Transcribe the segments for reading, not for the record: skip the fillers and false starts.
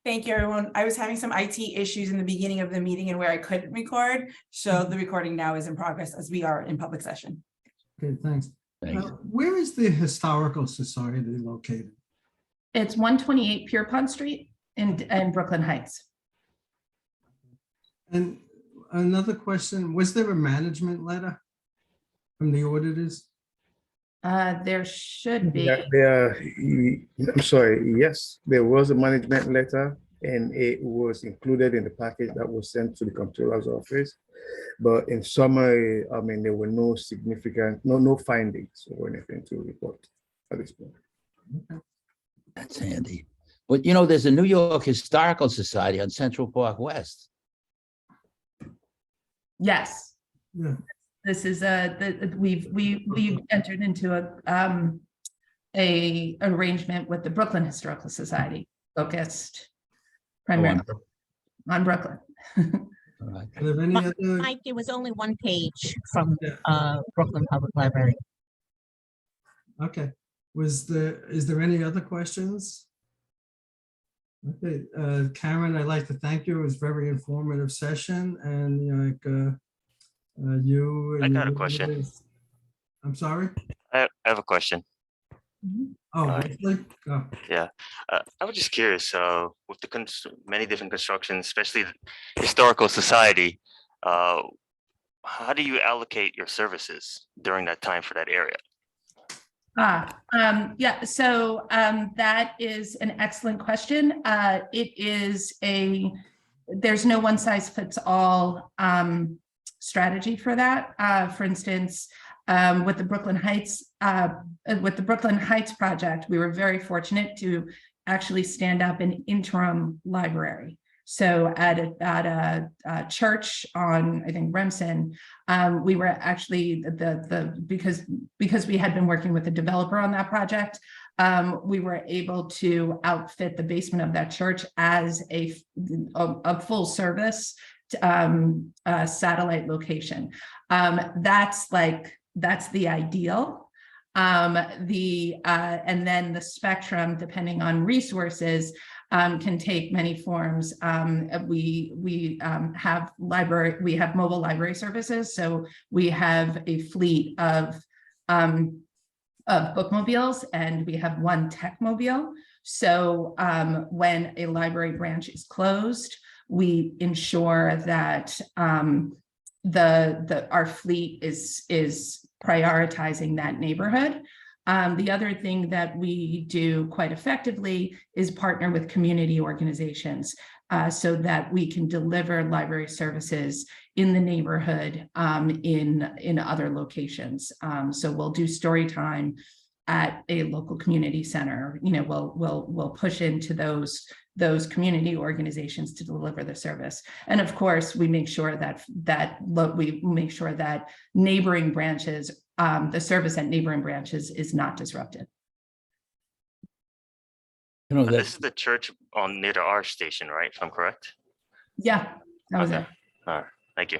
Thank you, everyone. I was having some IT issues in the beginning of the meeting and where I couldn't record. So the recording now is in progress as we are in public session. Okay, thanks. Thanks. Where is the Historical Society located? It's 128 Pierpont Street in Brooklyn Heights. And another question, was there a management letter from the auditors? There should be. I'm sorry, yes, there was a management letter and it was included in the package that was sent to the comptroller's office. But in summary, I mean, there were no significant, no findings or anything to report at this point. Okay. That's handy. But you know, there's a New York Historical Society on Central Park West. Yes. Yeah. This is we've entered into a arrangement with the Brooklyn Historical Society focused primarily on Brooklyn. All right. Are there any other? Mike, there was only one page from Yeah. Brooklyn Public Library. Okay, is there any other questions? Okay, Karen, I'd like to thank you. It was a very informative session, and you. I and got a your question. auditors- I'm sorry? I have a question. Oh, Alright. really? Oh, Yeah, I was just curious. With the many different constructions, especially the historical society, how do you allocate your services during that time for that area? Yeah, so that is an excellent question. There's no one size fits all strategy for that. For instance, with the Brooklyn Heights project, we were very fortunate to actually stand up an interim library. So at a church on, I think, Remsen, we were actually because we had been working with a developer on that project, we were able to outfit the basement of that church as a full service satellite location. That's the ideal. And then the spectrum, depending on resources, can take many forms. We have mobile library services. So we have a fleet of bookmobiles, and we have one techmobile. So when a library branch is closed, we ensure that our fleet is prioritizing that neighborhood. The other thing that we do quite effectively is partner with community organizations so that we can deliver library services in the neighborhood in other locations. So we'll do story time at a local community center. You know, we'll push into those community organizations to deliver the service. And of course, we make sure that neighboring branches, the service at neighboring branches is not disrupted. You know, This is the church near the R station, right? If I'm correct. Yeah, that was it. All right. Thank you.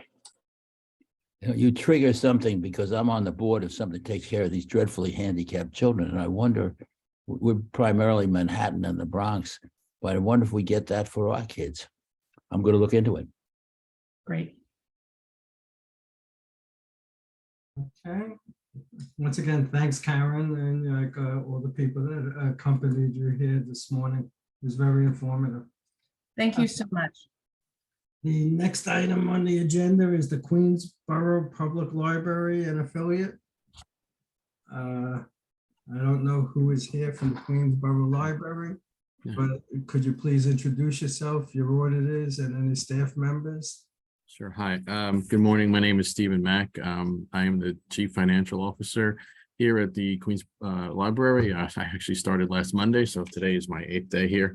you trigger something because I'm on the board of something that takes care of these dreadfully handicapped children. And I wonder, we're primarily Manhattan and the Bronx, but I wonder if we get that for our kids. I'm going to look into it. Great. okay. Once again, thanks, Karen, and all the people that accompanied you here this morning. It was very informative. Thank you so much. The next item on the agenda is the Queensborough Public Library and affiliate. I don't know who is here from the Queensborough Library, but could you please introduce yourself, your auditors, and any staff members? Sure. Hi. Good morning. My name is Stephen Mack. I am the Chief Financial Officer here at the Queens Library. I actually started last Monday, so today is my 8th day here.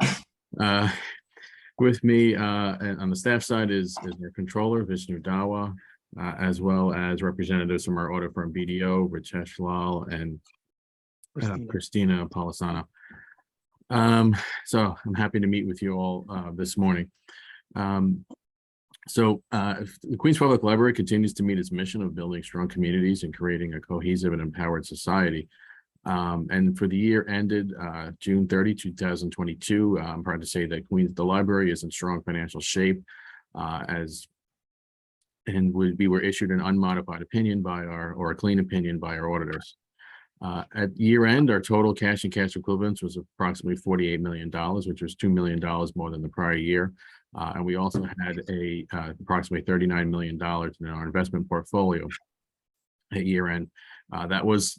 With me on the staff side is our controller, Vishnu Dawa, as well as representatives from our audit firm BDO, Ritesh Lal, and Christina Polisano. So I'm happy to meet with you all this morning. The Queens Public Library continues to meet its mission of building strong communities and creating a cohesive and empowered society. And for the year ended June 30, 2022, I'm proud to say that the library is in strong financial shape we were issued an unmodified opinion or a clean opinion by our auditors. At year end, our total cash and cash equivalents was approximately $48 million, which was $2 million more than the prior year. And we also had approximately $39 million in our investment portfolio at year end. That was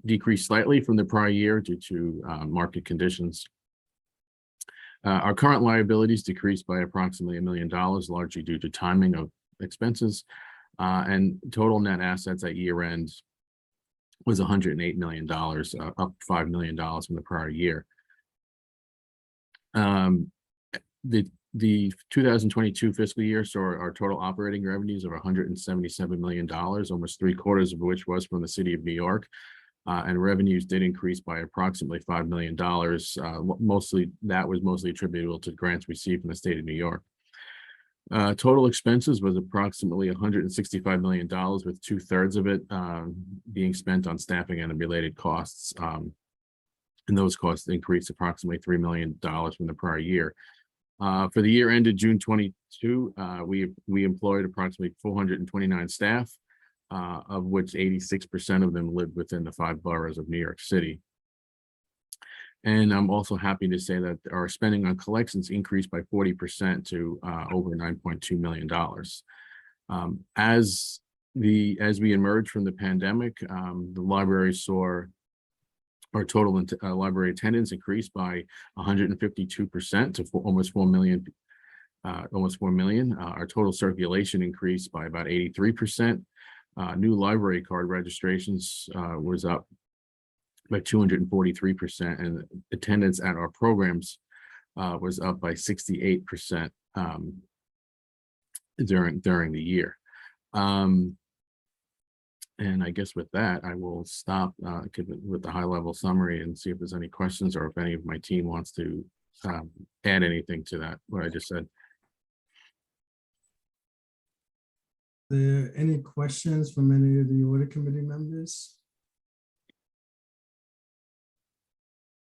decreased slightly from the prior year due to market conditions. Our current liabilities decreased by approximately $1 million, largely due to timing of expenses, and total net assets at year end was $108 million, up $5 million from the prior year. The 2022 fiscal year saw our total operating revenues of $177 million, almost 3/4 of which was from the city of New York. And revenues did increase by approximately $5 million. That was mostly attributable to grants received from the state of New York. Total expenses was approximately $165 million, with 2/3 of it being spent on staffing and related costs. And those costs increased approximately $3 million from the prior year. For the year ended June 22, we employed approximately 429 staff, of which 86% of them lived within the 5 boroughs of New York City. And I'm also happy to say that our spending on collections increased by 40% to over $9.2 million. As we emerged from the pandemic, the library saw our total library attendance increased by 152% to almost 4 million. Our total circulation increased by about 83%. New library card registrations was up by 243%, and attendance at our programs was up by 68% during the year. And I guess with that, I will stop with the high-level summary and see if there's any questions or if any of my team wants to add anything to that, what I just said. Are there any questions from any of the audit committee members?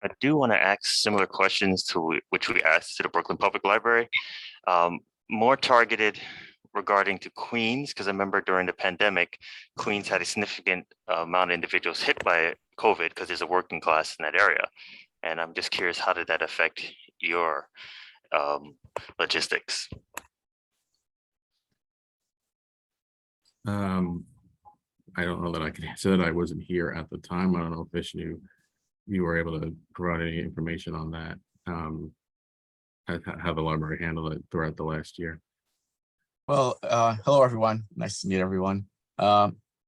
I do want to ask similar questions to which we asked to the Brooklyn Public Library, more targeted regarding to Queens, because I remember during the pandemic, Queens had a significant amount of individuals hit by COVID because there's a working class in that area. And I'm just curious, how did that affect your logistics? I don't know that I can answer that. I wasn't here at the time. I don't know if Vish, you were able to provide any information on that, how the library handled it throughout the last year. Well, hello, everyone. Nice to meet everyone.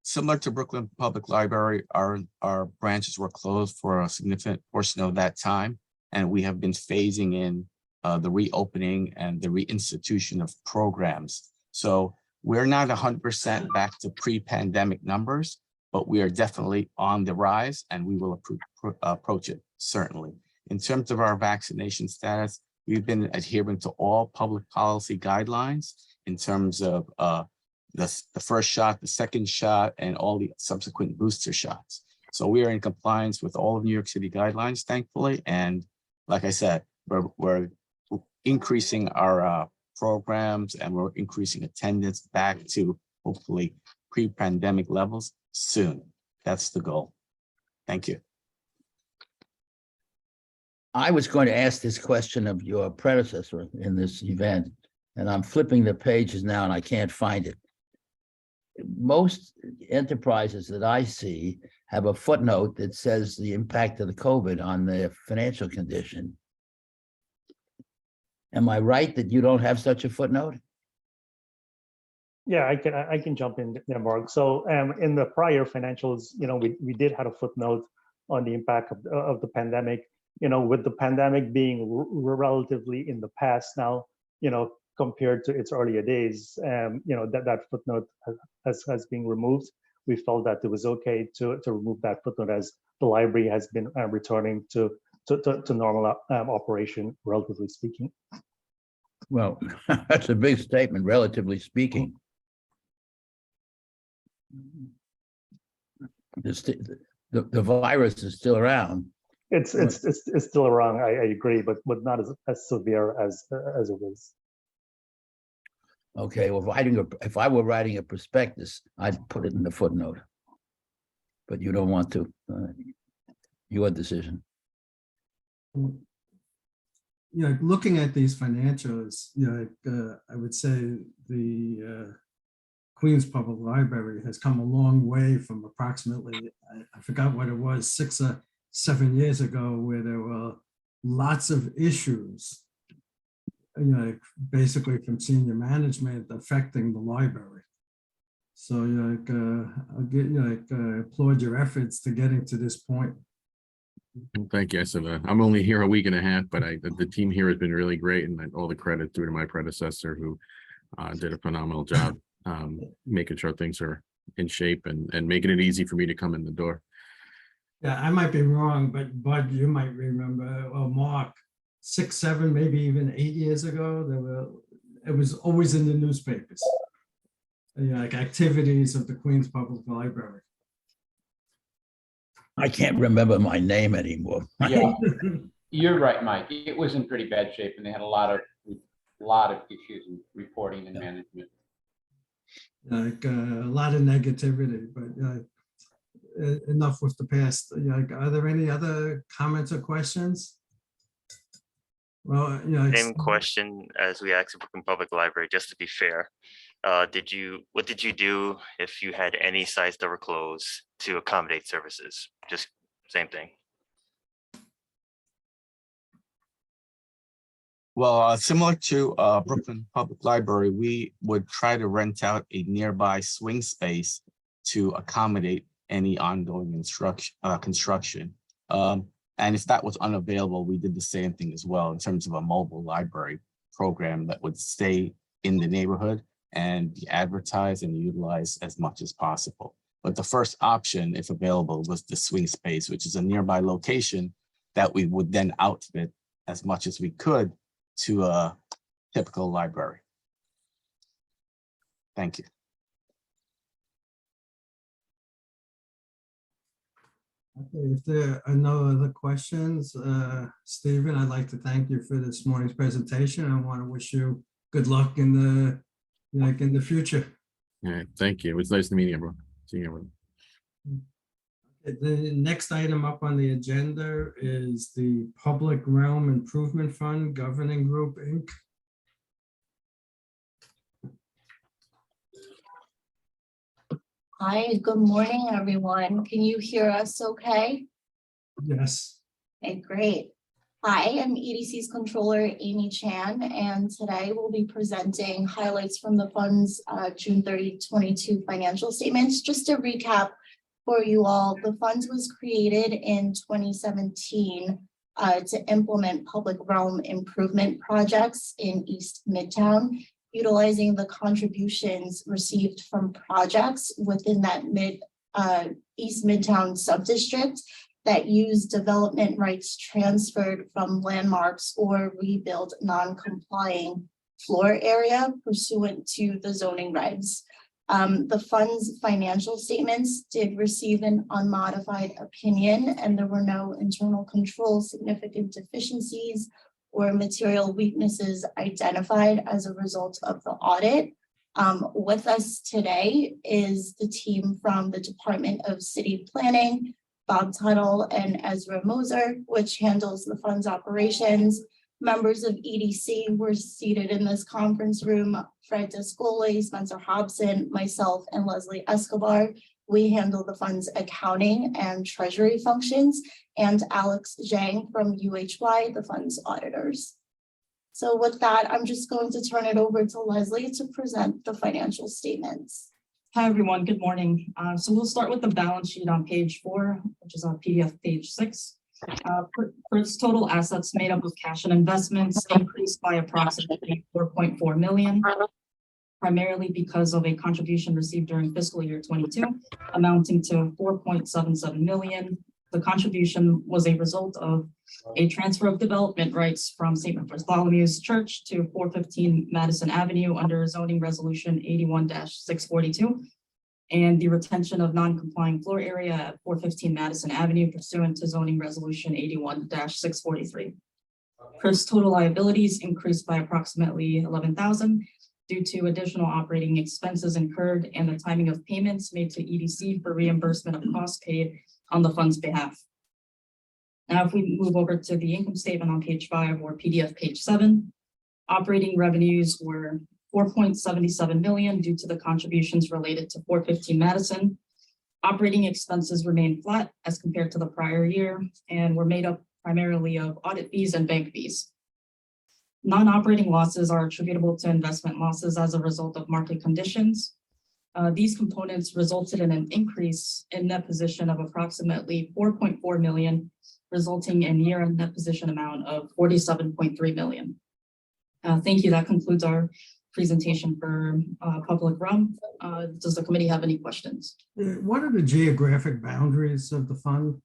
Similar to Brooklyn Public Library, our branches were closed for a significant portion of that time, and we have been phasing in the reopening and the reinstitution of programs. So we're not 100% back to pre-pandemic numbers, but we are definitely on the rise, and we will approach it, certainly. In terms of our vaccination status, we've been adhering to all public policy guidelines in terms of the first shot, the second shot, and all the subsequent booster shots. So we are in compliance with all of New York City guidelines, thankfully. And like I said, we're increasing our programs, and we're increasing attendance back to hopefully pre-pandemic levels soon. That's the goal. Thank you. I was going to ask this question of your predecessor in this event, and I'm flipping the pages now and I can't find it. Most enterprises that I see have a footnote that says the impact of the COVID on their financial condition. Am I right that you don't have such a footnote? Yeah, I can jump in there, Mark. So in the prior financials, we did have a footnote on the impact of the pandemic. With the pandemic being relatively in the past now, compared to its earlier days, that footnote has been removed. We felt that it was okay to remove that footnote as the library has been returning to normal operation, relatively speaking. Well, that's a big statement, relatively speaking. the virus is still around. It's still around. I agree, but not as severe as it was. Okay, well, if I were writing a prospectus, I'd put it in the footnote. But you don't want to. Your decision. Looking at these financials, I would say the Queens Public Library has come a long way from approximately, I forgot what it was, 6 or 7 years ago, where there were lots of issues, basically from senior management affecting the library. So I applaud your efforts to getting to this point. Thank you. I'm only here a week and a half, but the team here has been really great, and all the credit due to my predecessor who did a phenomenal job making sure things are in shape and making it easy for me to come in the door. Yeah, I might be wrong, but Bud, you might remember, well, Mark, 6, 7, maybe even 8 years ago, it was always in the newspapers. Like activities of the Queens Public Library. I can't remember my name anymore. Yeah, you're right, Mike. It was in pretty bad shape, and they had a lot of issues in reporting and management. Like a lot of negativity, but enough with the past. Are there any other comments or questions? Well, Same question as we asked the Brooklyn Public Library, just to be fair. What did you do if you had any sites that were closed to accommodate services? Just same thing. Well, similar to Brooklyn Public Library, we would try to rent out a nearby swing space to accommodate any ongoing construction. And if that was unavailable, we did the same thing as well in terms of a mobile library program that would stay in the neighborhood and be advertised and utilized as much as possible. But the first option, if available, was the swing space, which is a nearby location that we would then outfit as much as we could to a typical library. Thank you. Okay, if there are no other questions, Stephen, I'd like to thank you for this morning's presentation. I want to wish you good luck in the future. Yeah, thank you. It was nice to meet you, everyone. See you, everyone. The next item up on the agenda is the Public Realm Improvement Fund Governing Group, Inc. Hi, good morning, everyone. Can you hear us okay? Yes. Okay, great. Hi, I'm EDC's controller, Amy Chan, and today we'll be presenting highlights from the fund's June 30, 22 financial statements. Just to recap for you all, the fund was created in 2017 to implement public realm improvement projects in East Midtown, utilizing the contributions received from projects within that East Midtown subdistrict that use development rights transferred from landmarks or rebuild non-complying floor area pursuant to the zoning regs. The fund's financial statements did receive an unmodified opinion, and there were no internal control significant deficiencies or material weaknesses identified as a result of the audit. With us today is the team from the Department of City Planning, Bob Tuttle and Ezra Moser, which handles the fund's operations. Members of EDC were seated in this conference room: Fred Descoli, Spencer Hobson, myself, and Leslie Escobar. We handle the fund's accounting and treasury functions, and Alex Zhang from UHY, the fund's auditors. So with that, I'm just going to turn it over to Leslie to present the financial statements. Hi, everyone. Good morning. So we'll start with the balance sheet on page 4, which is on PDF page 6. First, total assets made up of cash and investments increased by approximately 4.4 million, primarily because of a contribution received during fiscal year 22, amounting to 4.77 million. The contribution was a result of a transfer of development rights from St. Bartholomew's Church to 415 Madison Avenue under zoning resolution 81-642. and the retention of non-compliant floor area at 415 Madison Avenue pursuant to zoning resolution 81-643. First, total liabilities increased by approximately 11,000 due to additional operating expenses incurred and the timing of payments made to EDC for reimbursement of costs paid on the fund's behalf. Now, if we move over to the income statement on page 5 or PDF page 7, operating revenues were 4.77 million due to the contributions related to 415 Madison. Operating expenses remained flat as compared to the prior year and were made up primarily of audit fees and bank fees. Non-operating losses are attributable to investment losses as a result of market conditions. These components resulted in an increase in net position of approximately 4.4 million, resulting in year-end net position amount of 47.3 million. Thank you. That concludes our presentation for public realm. Does the committee have any questions? What are the geographic boundaries of the fund?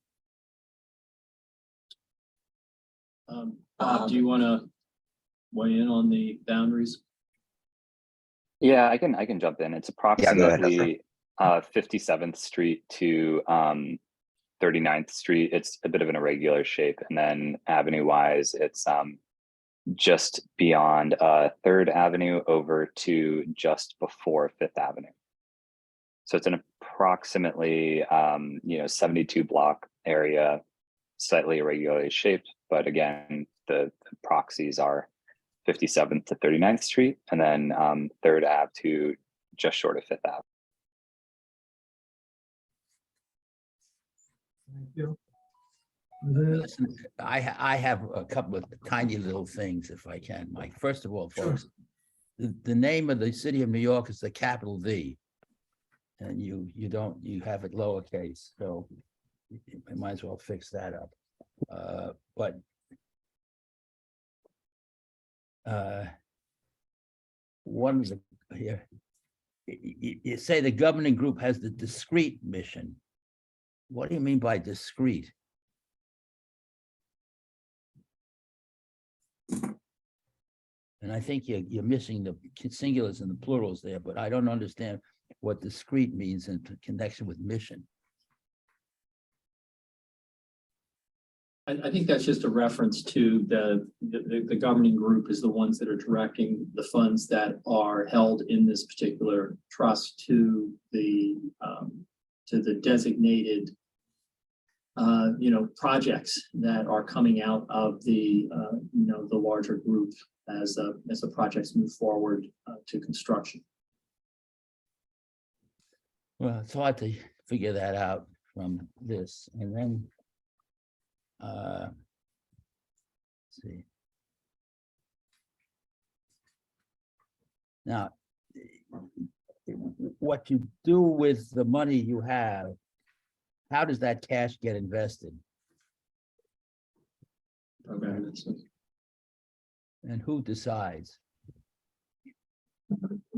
Bob, do you want to weigh in on the boundaries? Yeah, I can jump in. It's approximately 57th Street to 39th Street. It's a bit of an irregular shape, and then avenue-wise, it's just beyond 3rd Avenue over to just before 5th Avenue. So it's an approximately 72 block area, slightly irregularly shaped, but again, the proxies are 57th to 39th Street, and then 3rd Ave to just short of 5th Ave. Thank you. Listen, I have a couple of tiny little things, if I can, Mike. First of all, folks, the name of the city of New York is the capital V, and you have it lowercase, so you might as well fix that up. But one of the here, you say the governing group has the discrete mission. What do you mean by discrete? And I think you're missing the singulars and the plurals there, but I don't understand what discrete means in connection with mission. I think that's just a reference to the governing group is the ones that are directing the funds that are held in this particular trust to the designated projects that are coming out of the the larger group as the projects move forward to construction. Well, it's hard to figure that out from this. And then let's see. Now, what you do with the money you have, how does that cash get invested? Okay. And who decides?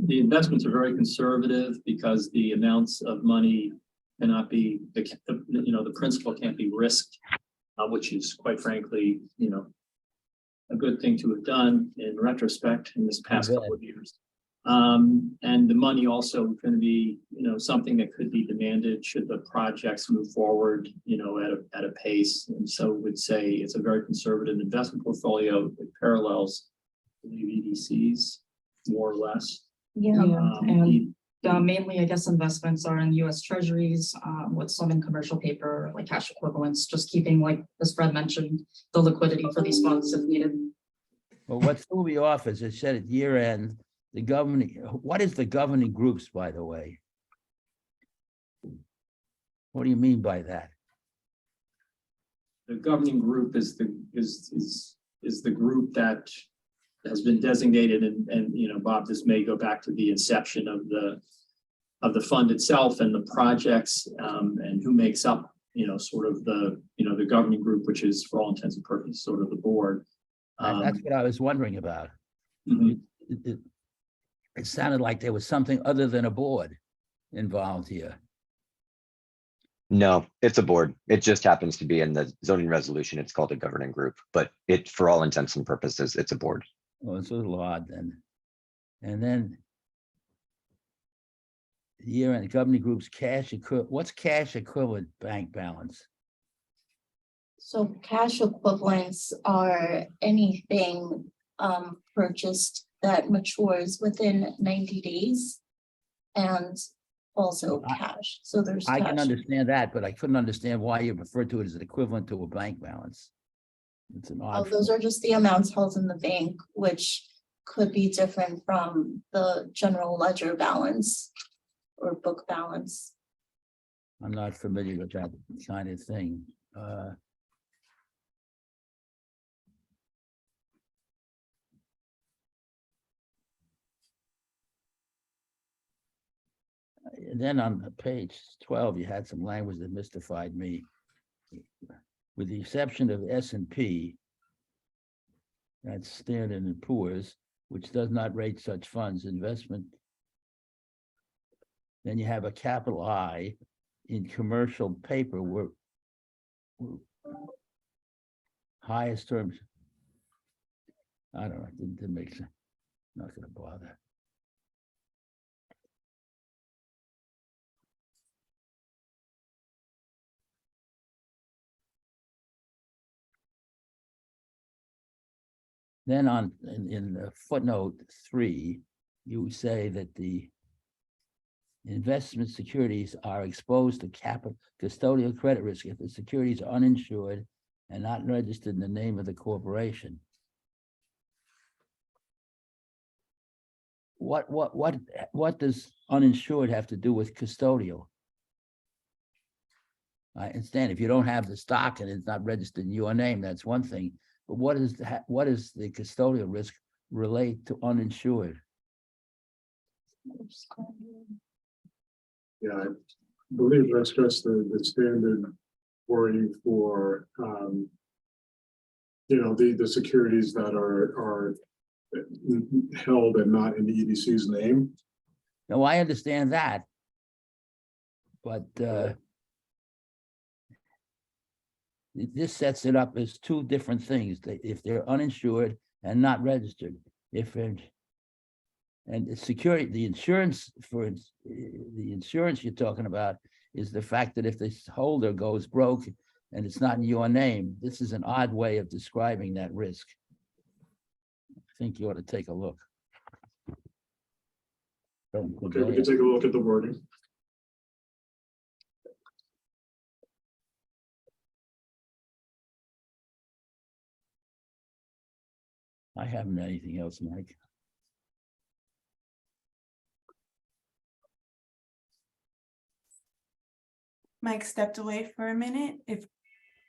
The investments are very conservative because the amounts of money cannot be, the principal can't be risked, which is quite frankly, a good thing to have done in retrospect in this past couple of years. And the money also going to be, something that could be demanded should the projects move forward, at a pace. And so would say it's a very conservative investment portfolio that parallels the EDCs more or less. Yeah, and mainly, I guess, investments are in U.S. Treasuries with some in commercial paper, like cash equivalents, just keeping, like as Fred mentioned, the liquidity for these funds if needed. Well, what threw me off is it said at year end, the governing, what is the governing groups, by the way? What do you mean by that? The governing group is the group that has been designated, and Bob, this may go back to the inception of the fund itself and the projects, and who makes up sort of the governing group, which is for all intents and purposes sort of the board. That's what I was wondering about. Mhm. It sounded like there was something other than a board involved here. No, it's a board. It just happens to be in the zoning resolution. It's called a governing group, but for all intents and purposes, it's a board. Well, it's a little odd then. And then year-end governing group's what's cash equivalent bank balance? So cash equivalents are anything purchased that matures within 90 days. And also cash. So there's I can cash. understand that, but I couldn't understand why you referred to it as an equivalent to a bank balance. It's an Oh, odd. those are just the amounts held in the bank, which could be different from the general ledger balance or book balance. I'm not familiar with that kind of thing. And then on page 12, you had some language that mystified me. With the exception of S&P, that's Standard and Poor's, which does not rate such funds investment. Then you have a capital I in commercial paper where highest terms. I don't know, it didn't make sense. Not gonna bother. Then in footnote 3, you say that the investment securities are exposed to capital custodial credit risk if the securities are uninsured and not registered in the name of the corporation. What does uninsured have to do with custodial? I understand if you don't have the stock and it's not registered in your name, that's one thing. But what is the custodial risk relate to uninsured? Yeah, I believe that's just the standard wording for the securities that are held and not in the EDC's name. No, I understand that. But this sets it up as two different things. If they're uninsured and not registered, and the security, the insurance you're talking about is the fact that if this holder goes broke and it's not in your name, this is an odd way of describing that risk. I think you ought to take a look. Okay, we can take a look at the wording. I haven't anything else, Mike. Mike stepped away for a minute. If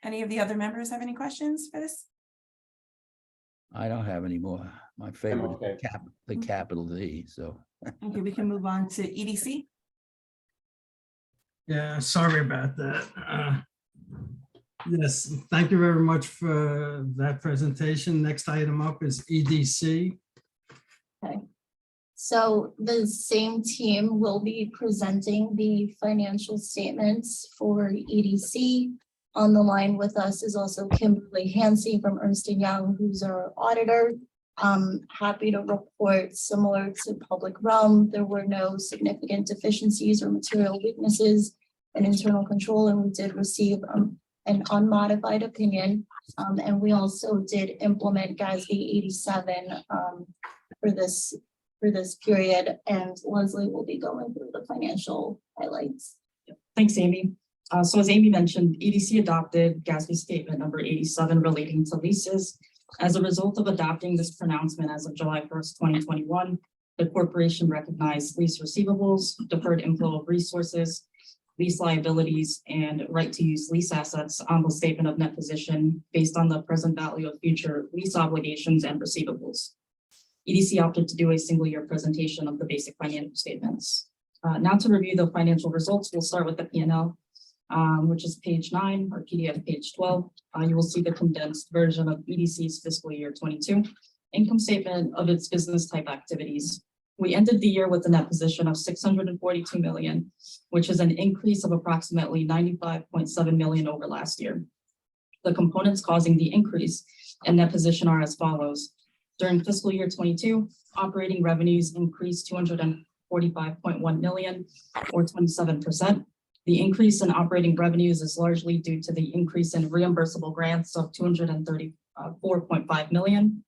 any of the other members have any questions for this? I don't have any more. My favorite okay. is the capital D, so. Okay, we can move on to E EDC. Yeah, sorry about that. Yes, thank you very much for that presentation. Next item up is EDC. Okay. So the same team will be presenting the financial statements for EDC. On the line with us is also Kimberly Hansey from Ernst & Young, who's our auditor. Happy to report, similar to public realm, there were no significant deficiencies or material weaknesses in internal control, and we did receive an unmodified opinion. And we also did implement GASB 87 for this period, and Leslie will be going through the financial highlights. Thanks, Amy. So as Amy mentioned, EDC adopted GASB statement number 87 relating to leases. As a result of adopting this pronouncement as of July 1st, 2021, the corporation recognized lease receivables, deferred inflow of resources, lease liabilities, and right to use lease assets on the statement of net position based on the present value of future lease obligations and receivables. EDC opted to do a single year presentation of the basic financial statements. Now to review the financial results, we'll start with the P&L, which is page 9 or PDF page 12. You will see the condensed version of EDC's fiscal year 22 income statement of its business type activities. We ended the year with a net position of 642 million, which is an increase of approximately 95.7 million over last year. The components causing the increase in net position are as follows. During fiscal year 22, operating revenues increased 45.1 million or 27%. The increase in operating revenues is largely due to the increase in reimbursable grants of 234.5 million.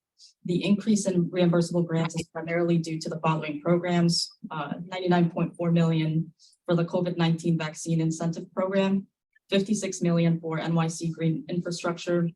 The increase in reimbursable grants is primarily due to the following programs: 99.4 million for the COVID-19 vaccine incentive program, 56 million for NYC Green Infrastructure,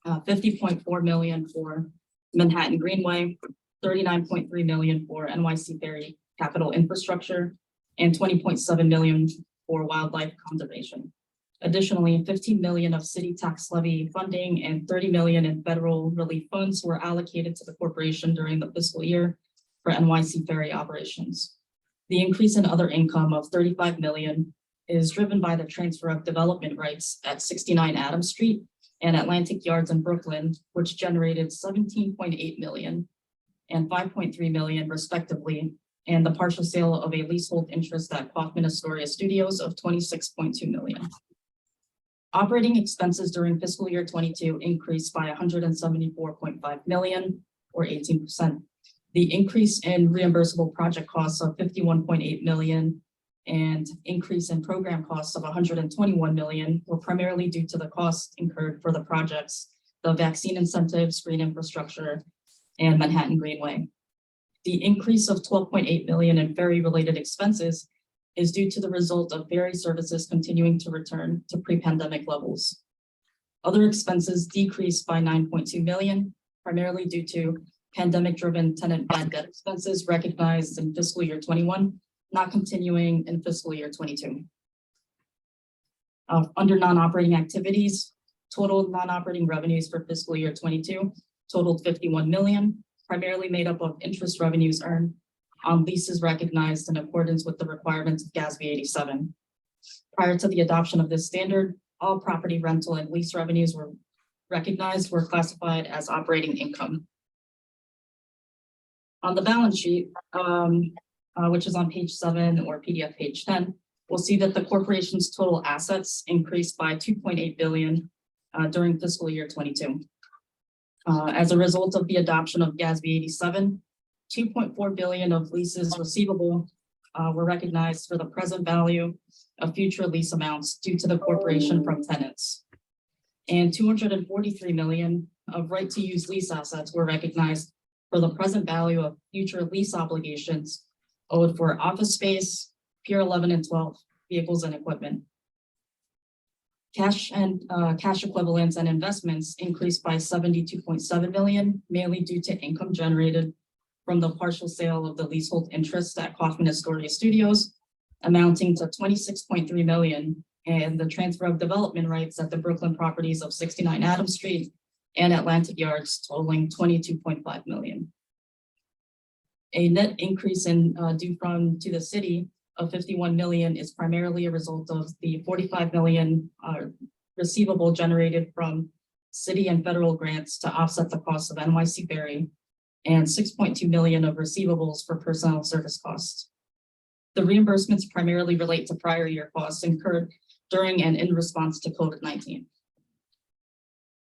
50.4 million for Manhattan Greenway, 39.3 million for NYC Ferry Capital Infrastructure, and 20.7 million for wildlife conservation. Additionally, 15 million of city tax levy funding and 30 million in federal relief funds were allocated to the corporation during the fiscal year for NYC Ferry operations. The increase in other income of 35 million is driven by the transfer of development rights at 69 Adams Street and Atlantic Yards in Brooklyn, which generated 17.8 million and 5.3 million respectively, and the partial sale of a leasehold interest at Kaufman Astoria Studios of 26.2 million. Operating expenses during fiscal year 22 increased by 174.5 million or 18%. The increase in reimbursable project costs of 51.8 million and increase in program costs of 121 million were primarily due to the costs incurred for the projects, the vaccine incentives, green infrastructure, and Manhattan Greenway. The increase of 12.8 million in ferry-related expenses is due to the result of ferry services continuing to return to pre-pandemic levels. Other expenses decreased by 9.2 million, primarily due to pandemic-driven tenant bad debt expenses recognized in fiscal year 21, not continuing in fiscal year 22. Under non-operating activities, total non-operating revenues for fiscal year 22 totaled 51 million, primarily made up of interest revenues earned on leases recognized in accordance with the requirements of GASB 87. Prior to the adoption of this standard, all property rental and lease revenues were classified as operating income. On the balance sheet, which is on page 7 or PDF page 10, we'll see that the corporation's total assets increased by 2.8 billion during fiscal year 22. As a result of the adoption of GASB 87, 2.4 billion of leases receivable were recognized for the present value of future lease amounts due to the corporation from tenants. And 243 million of right to use lease assets were recognized for the present value of future lease obligations owed for office space, Pier 11 and 12, vehicles and equipment. Cash and cash equivalents and investments increased by 72.7 million, mainly due to income generated from the partial sale of the leasehold interest at Kaufman Astoria Studios, amounting to 26.3 million, and the transfer of development rights at the Brooklyn properties of 69 Adams Street and Atlantic Yards totaling 22.5 million. A net increase in due from to the city of 51 million is primarily a result of the 45 million receivable generated from city and federal grants to offset the cost of NYC Ferry, and 6.2 million of receivables for personnel service costs. The reimbursements primarily relate to prior year costs incurred during and in response to COVID-19.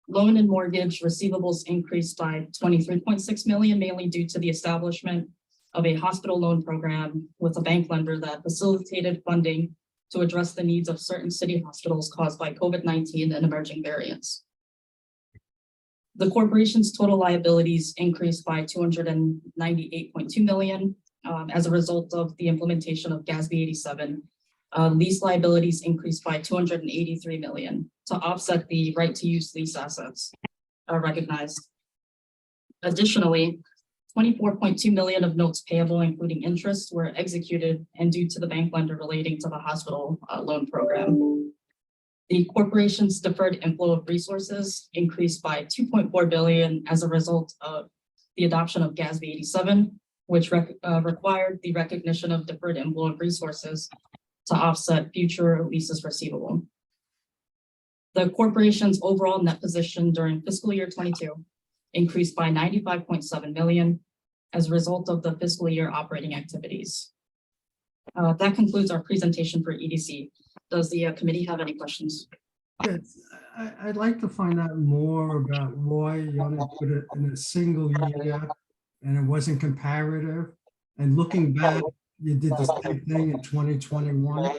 Loan and mortgage receivables increased by 23.6 million, mainly due to the establishment of a hospital loan program with a bank lender that facilitated funding to address the needs of certain city hospitals caused by COVID-19 and emerging variants. The corporation's total liabilities increased by 298.2 million as a result of the implementation of GASB 87. Lease liabilities increased by 283 million to offset the right to use lease assets recognized. Additionally, 24.2 million of notes payable, including interest, were executed and due to the bank lender relating to the hospital loan program. The corporation's deferred inflow of resources increased by 2.4 billion as a result of the adoption of GASB 87, which required the recognition of deferred inflow of resources to offset future leases receivable. The corporation's overall net position during fiscal year 22 increased by 95.7 million as a result of the fiscal year operating activities. That concludes our presentation for EDC. Does the committee have any questions? Yes, I'd like to find out more about why you only put it in a single year and it wasn't comparative. And looking back, you did the same thing in 2021?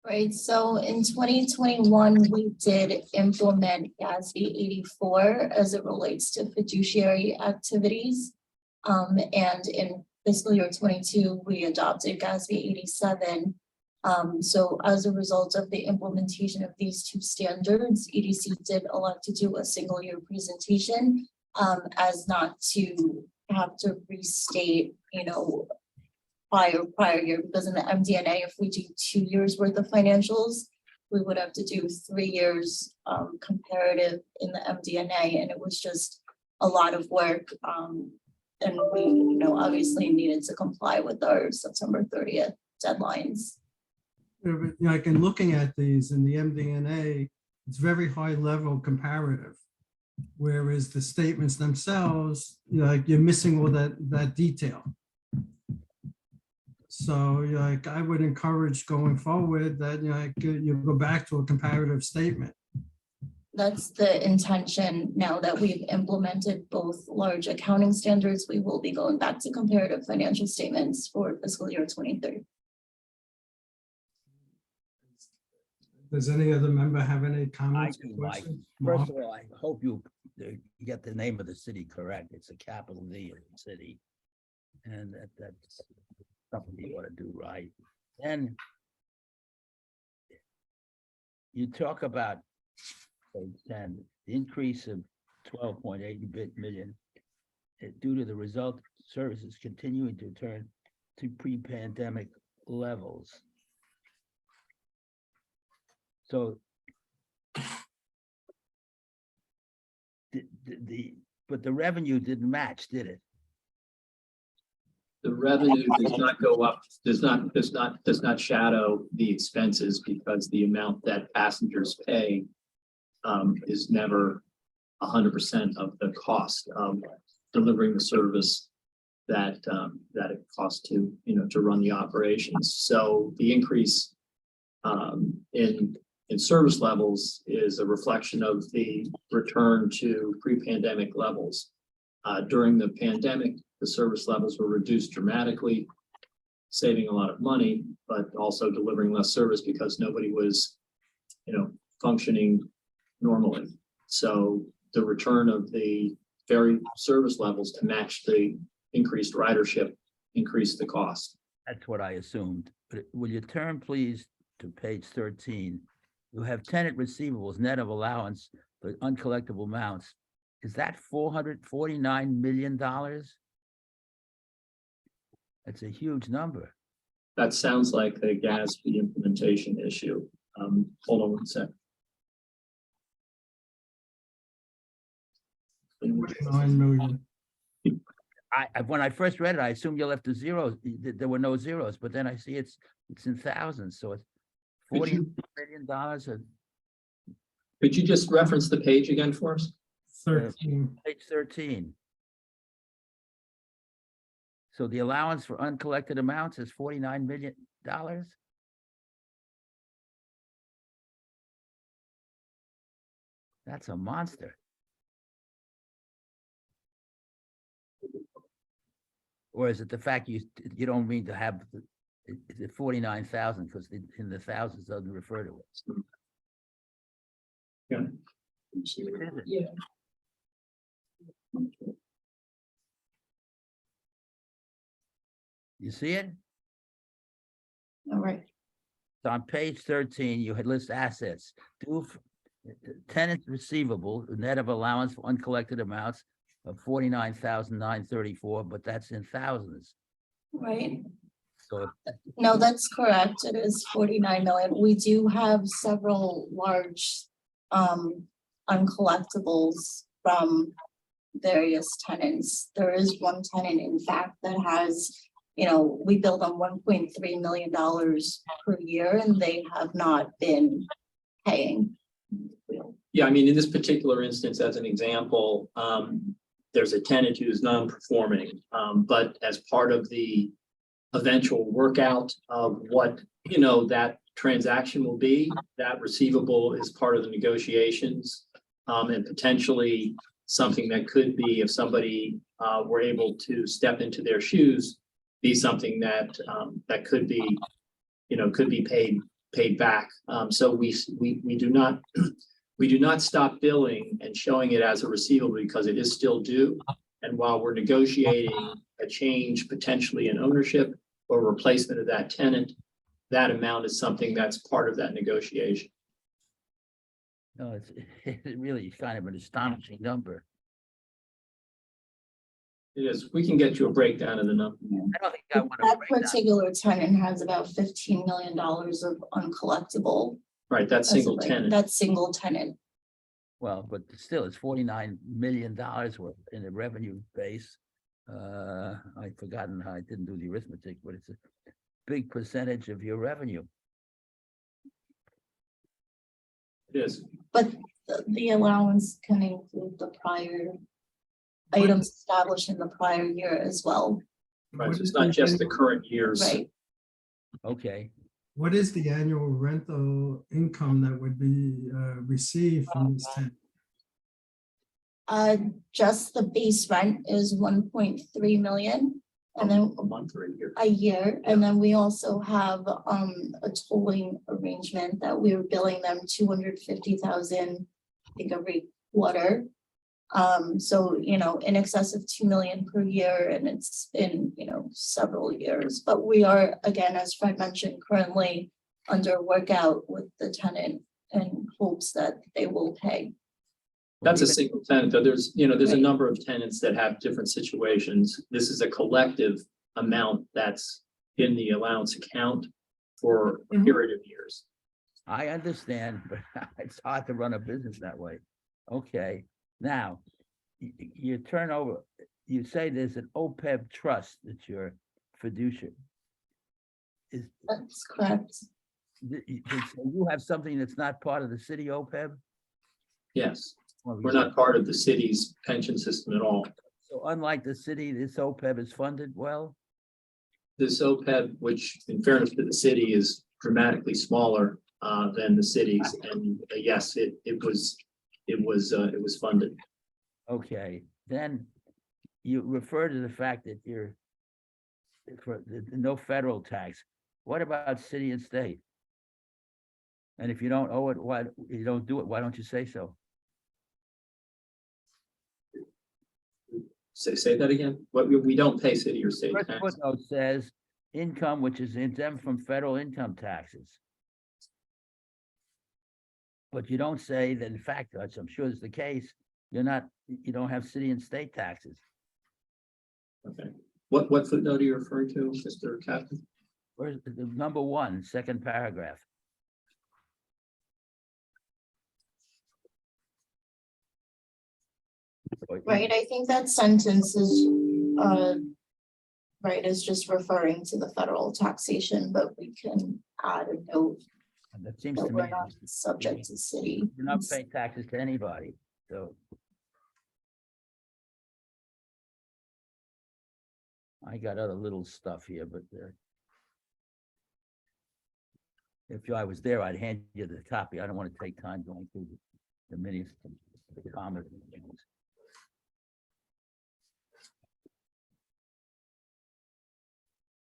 Right, so in 2021, we did implement GASB 84 as it relates to fiduciary activities. And in fiscal year 22, we adopted GASB 87. So as a result of the implementation of these two standards, EDC did elect to do a single year presentation as not to have to restate, prior year, because in the MD&A, if we do 2 years worth of financials, we would have to do 3 years comparative in the MD&A, and it was just a lot of work. And we, obviously needed to comply with our September 30th deadlines. Yeah, but, like in looking at these in the MD&A, it's very high level comparative. Whereas the statements themselves, you're missing all that detail. So like I would encourage going forward that you go back to a comparative statement. That's the intention. Now that we've implemented both large accounting standards, we will be going back to comparative financial statements for fiscal year 23. Does any other member have any comments? I do, or Mike. questions? First of all, I hope you get the name of the city correct. It's a capital D of the city. And that's something you ought to do right. Then you talk about page 10, the increase of 12.8 million due to the result of services continuing to return to pre-pandemic levels. So but the revenue didn't match, did it? The revenue does not go up, does not shadow the expenses, because the amount that passengers pay is never 100% of the cost of delivering the service that it costs to run the operations. So the increase in service levels is a reflection of the return to pre-pandemic levels. During the pandemic, the service levels were reduced dramatically, saving a lot of money, but also delivering less service because nobody was, functioning normally. So the return of the very service levels to match the increased ridership increased the cost. That's what I assumed. But will you turn please to page 13? You have tenant receivables net of allowance for uncollectible amounts. Is that $449 million? That's a huge number. That sounds like the GASB implementation issue. Hold on one sec. 9 million. When I first read it, I assumed you left the zeros. There were no zeros, but then I see it's in thousands. So it's $40 million. Could you just reference the page again for us? 13. Page 13. So the allowance for uncollected amounts is $49 million. That's a monster. Or is it the fact you don't mean to have the 49,000 because in the thousands doesn't refer to it? Yeah. Yeah. You see it? All right. So on page 13, you had list assets, tenant receivable, net of allowance for uncollected amounts of 49,934, but that's in thousands. Right. So No, that's correct. It is 49 million. We do have several large uncollectibles from various tenants. There is one tenant, in fact, that has, we bill them $1.3 million per year and they have not been paying. Yeah, I mean, in this particular instance, as an example, there's a tenant who is non-performing, but as part of the eventual workout of what, that transaction will be, that receivable is part of the negotiations, and potentially something that could be, if somebody were able to step into their shoes, be something that, that could be, could be paid back. So we do not, we do not stop billing and showing it as a receivable because it is still due. And while we're negotiating a change potentially in ownership or replacement of that tenant, that amount is something that's part of that negotiation. No, it's really kind of an astonishing number. It is. We can get you a breakdown of the number. I don't think I want to That break down. particular tenant has about $15 million of uncollectible. Right, that's as of single right- tenant. That's single tenant. Well, but still, it's $49 million worth in the revenue base. I've forgotten how I didn't do the arithmetic, but it's a big percentage of your revenue. It is. But the allowance can include the prior items established in the prior year as well. Right, so it's not just the current year's. Right. Okay. What is the annual rental income that would be received from this tenant? Just the base rent is 1.3 million. And then A month or a year. a year, and then we also have a tolling arrangement that we're billing them 250,000, I think, every quarter. So in excess of 2 million per year, and it's been several years. But we are, again, as Fred mentioned, currently under workout with the tenant in hopes that they will pay. That's a single tenant, though. There's a Right. number of tenants that have different situations. This is a collective amount that's in the allowance account for a period of years. I understand, but it's hard to run a business that way. Okay, now, your turnover, you say there's an OPEB trust that you're fiduciary. That's correct. So you have something that's not part of the city OPEB? Yes, Well, we're not part of the city's pension system at all. So unlike the city, this OPEB is funded well? This OPEB, which in fairness to the city is dramatically smaller than the city's, and yes, it was funded. Okay, then you refer to the fact that no federal tax. What about city and state? And if you don't owe it, why you don't do it? Why don't you say so? Say that again. What we don't pay city or state First tax. footnote says income which is exempt from federal income taxes. But you don't say that, in fact, which I'm sure is the case, you don't have city and state taxes. Okay. What footnote are you referring to, Mr. Captain? Where's the number one, second paragraph? Right, I think that sentence is, right, is just referring to the federal taxation, but we can add a note And that seems that to we're me, not subject to city. you're not paying taxes to anybody, so. I got other little stuff here, but if I was there, I'd hand you the copy. I don't want to take time going through the minutes, the commas and things.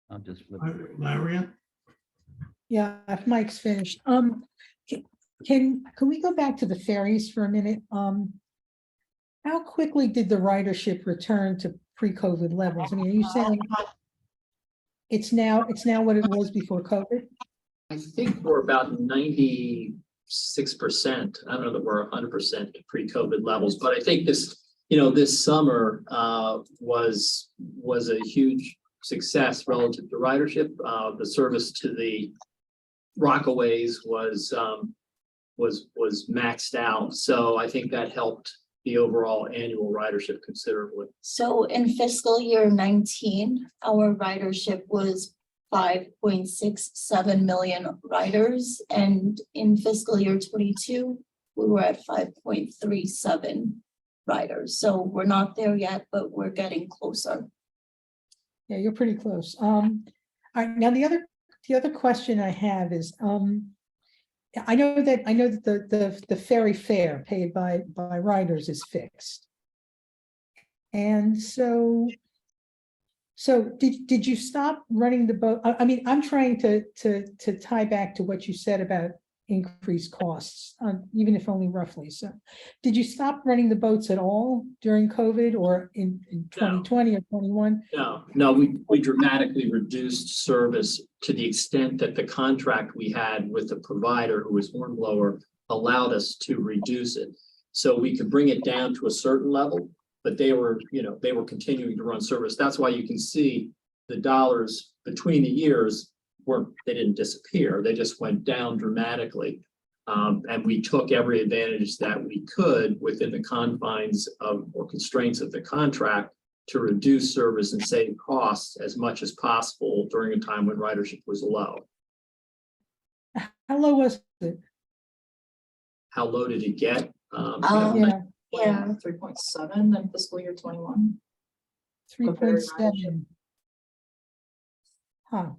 I'm just flipping. Larry? Yeah, if Mike's finished, can we go back to the ferries for a minute? How quickly did the ridership return to pre-COVID levels? I mean, are you saying it's now what it was before COVID? I think we're about 96%. I don't know that we're 100% to pre-COVID levels, but I think this summer was a huge success relative to ridership. The service to the Rockaways was maxed out, so I think that helped the overall annual ridership considerably. So in fiscal year 19, our ridership was 5.67 million riders, and in fiscal year 22, we were at 5.37 riders. So we're not there yet, but we're getting closer. Yeah, you're pretty close. All right, now the other question I have is, I know that the ferry fare paid by riders is fixed. And so So did you stop running the boat? I mean, I'm trying to tie back to what you said about increased costs, even if only roughly. So did you stop running the boats at all during COVID or in 2020 or 21? No, we dramatically reduced service to the extent that the contract we had with the provider who was Hornblower allowed us to reduce it. So we could bring it down to a certain level, but they were continuing to run service. That's why you can see the dollars between the years they didn't disappear. They just went down dramatically. And we took every advantage that we could within the confines of or constraints of the contract to reduce service and save costs as much as possible during a time when ridership was low. How low was it? How low did it get? Yeah. 3.7 in fiscal year 21. 3.7. Huh.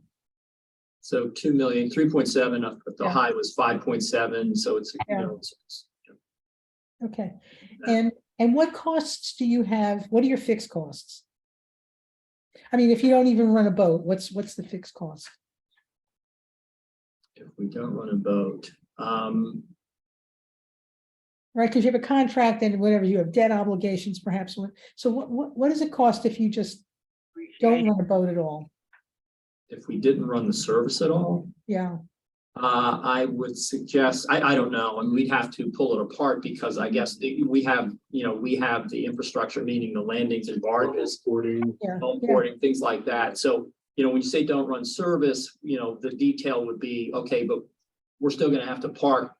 So 2 million, 3.7, the Yeah. high was 5.7. So it's, Okay. And what costs do you have? What are your fixed costs? I mean, if you don't even run a boat, what's the fixed cost? if we don't run a boat, Right, because you have a contract and whatever, you have debt obligations perhaps. So what does it cost if you just don't run a boat at all? if we didn't run the service at all, Yeah, I would suggest, I don't know, and we'd have to pull it apart because I guess we have the infrastructure, meaning the landings and barges, home porting, things like that. So, when you say don't run service, the detail would be, okay, but we're still gonna have to park,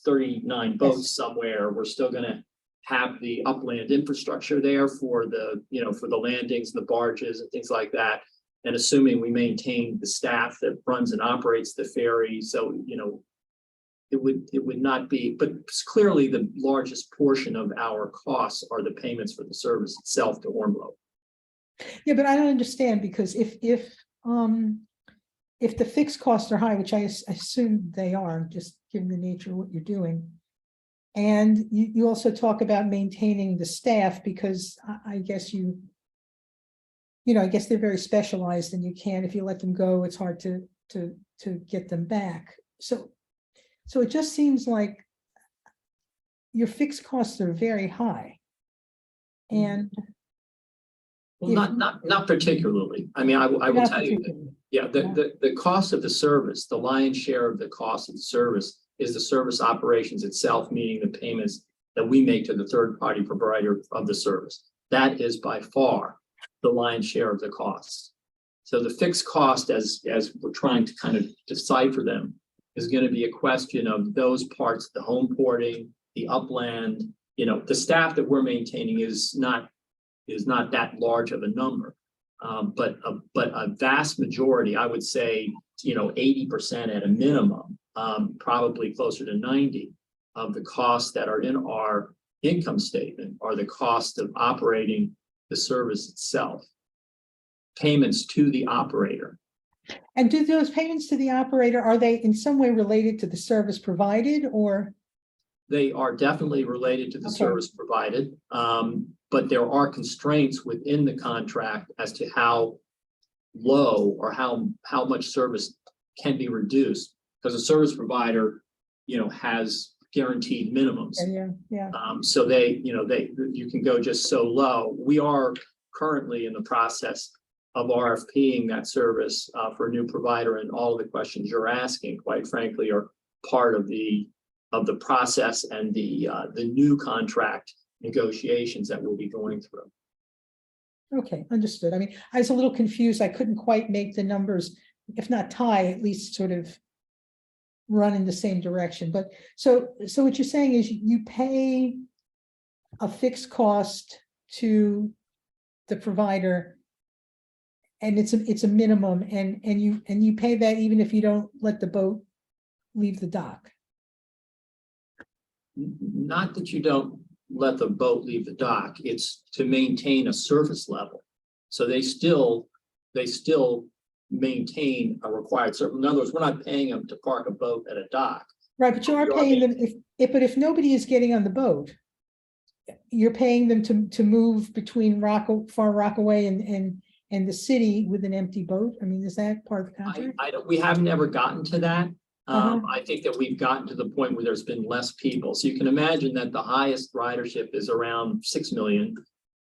39 boats somewhere. We're still gonna have the upland infrastructure there for the, for the landings, the barges and things like that. And assuming we maintain the staff that runs and operates the ferry, so, it would not be, but clearly the largest portion of our costs are the payments for the service itself to Hornblower. yeah, but I don't understand because if the fixed costs are high, which I assume they are, just given the nature of what you're doing. And you also talk about maintaining the staff because I guess I guess they're very specialized and you can't, if you let them go, it's hard to get them back. So it just seems like your fixed costs are very high. And well, not particularly. I mean, I will tell you that, yeah, the cost of the service, the lion's share of the cost of the service is the service operations itself, meaning the payments that we make to the third party provider of the service. That is by far the lion's share of the costs. So the fixed cost, as we're trying to kind of decipher them, is going to be a question of those parts, the home porting, the upland, the staff that we're maintaining is not that large of a number. But a vast majority, I would say, 80% at a minimum, probably closer to 90 of the costs that are in our income statement are the cost of operating the service itself, payments to the operator. And do those payments to the operator, are they in some way related to the service provided or? They are definitely related to the service provided, but there are constraints within the contract as to how low or how much service can be reduced, because a service provider, has guaranteed minimums. Yeah. So you can go just so low. We are currently in the process of RFPing that service for a new provider, and all of the questions you're asking, quite frankly, are part of the process and the new contract negotiations that we'll be going through. Okay, understood. I mean, I was a little confused. I couldn't quite make the numbers, if not tie, at least sort of run in the same direction. But so what you're saying is you pay a fixed cost to the provider, and it's a minimum, and you pay that even if you don't let the boat leave the dock. Not that you don't let the boat leave the dock, it's to maintain a service level. So they still maintain a required service. In other words, we're not paying them to park a boat at a dock. Right, but you are paying them if nobody is getting on the boat, you're paying them to move between Far Rockaway and and the city with an empty boat? I mean, is that part of the I, contract? I don't, we haven't ever gotten to that. Uh-huh. I think that we've gotten to the point where there's been less people. So you can imagine that the highest ridership is around 6 million.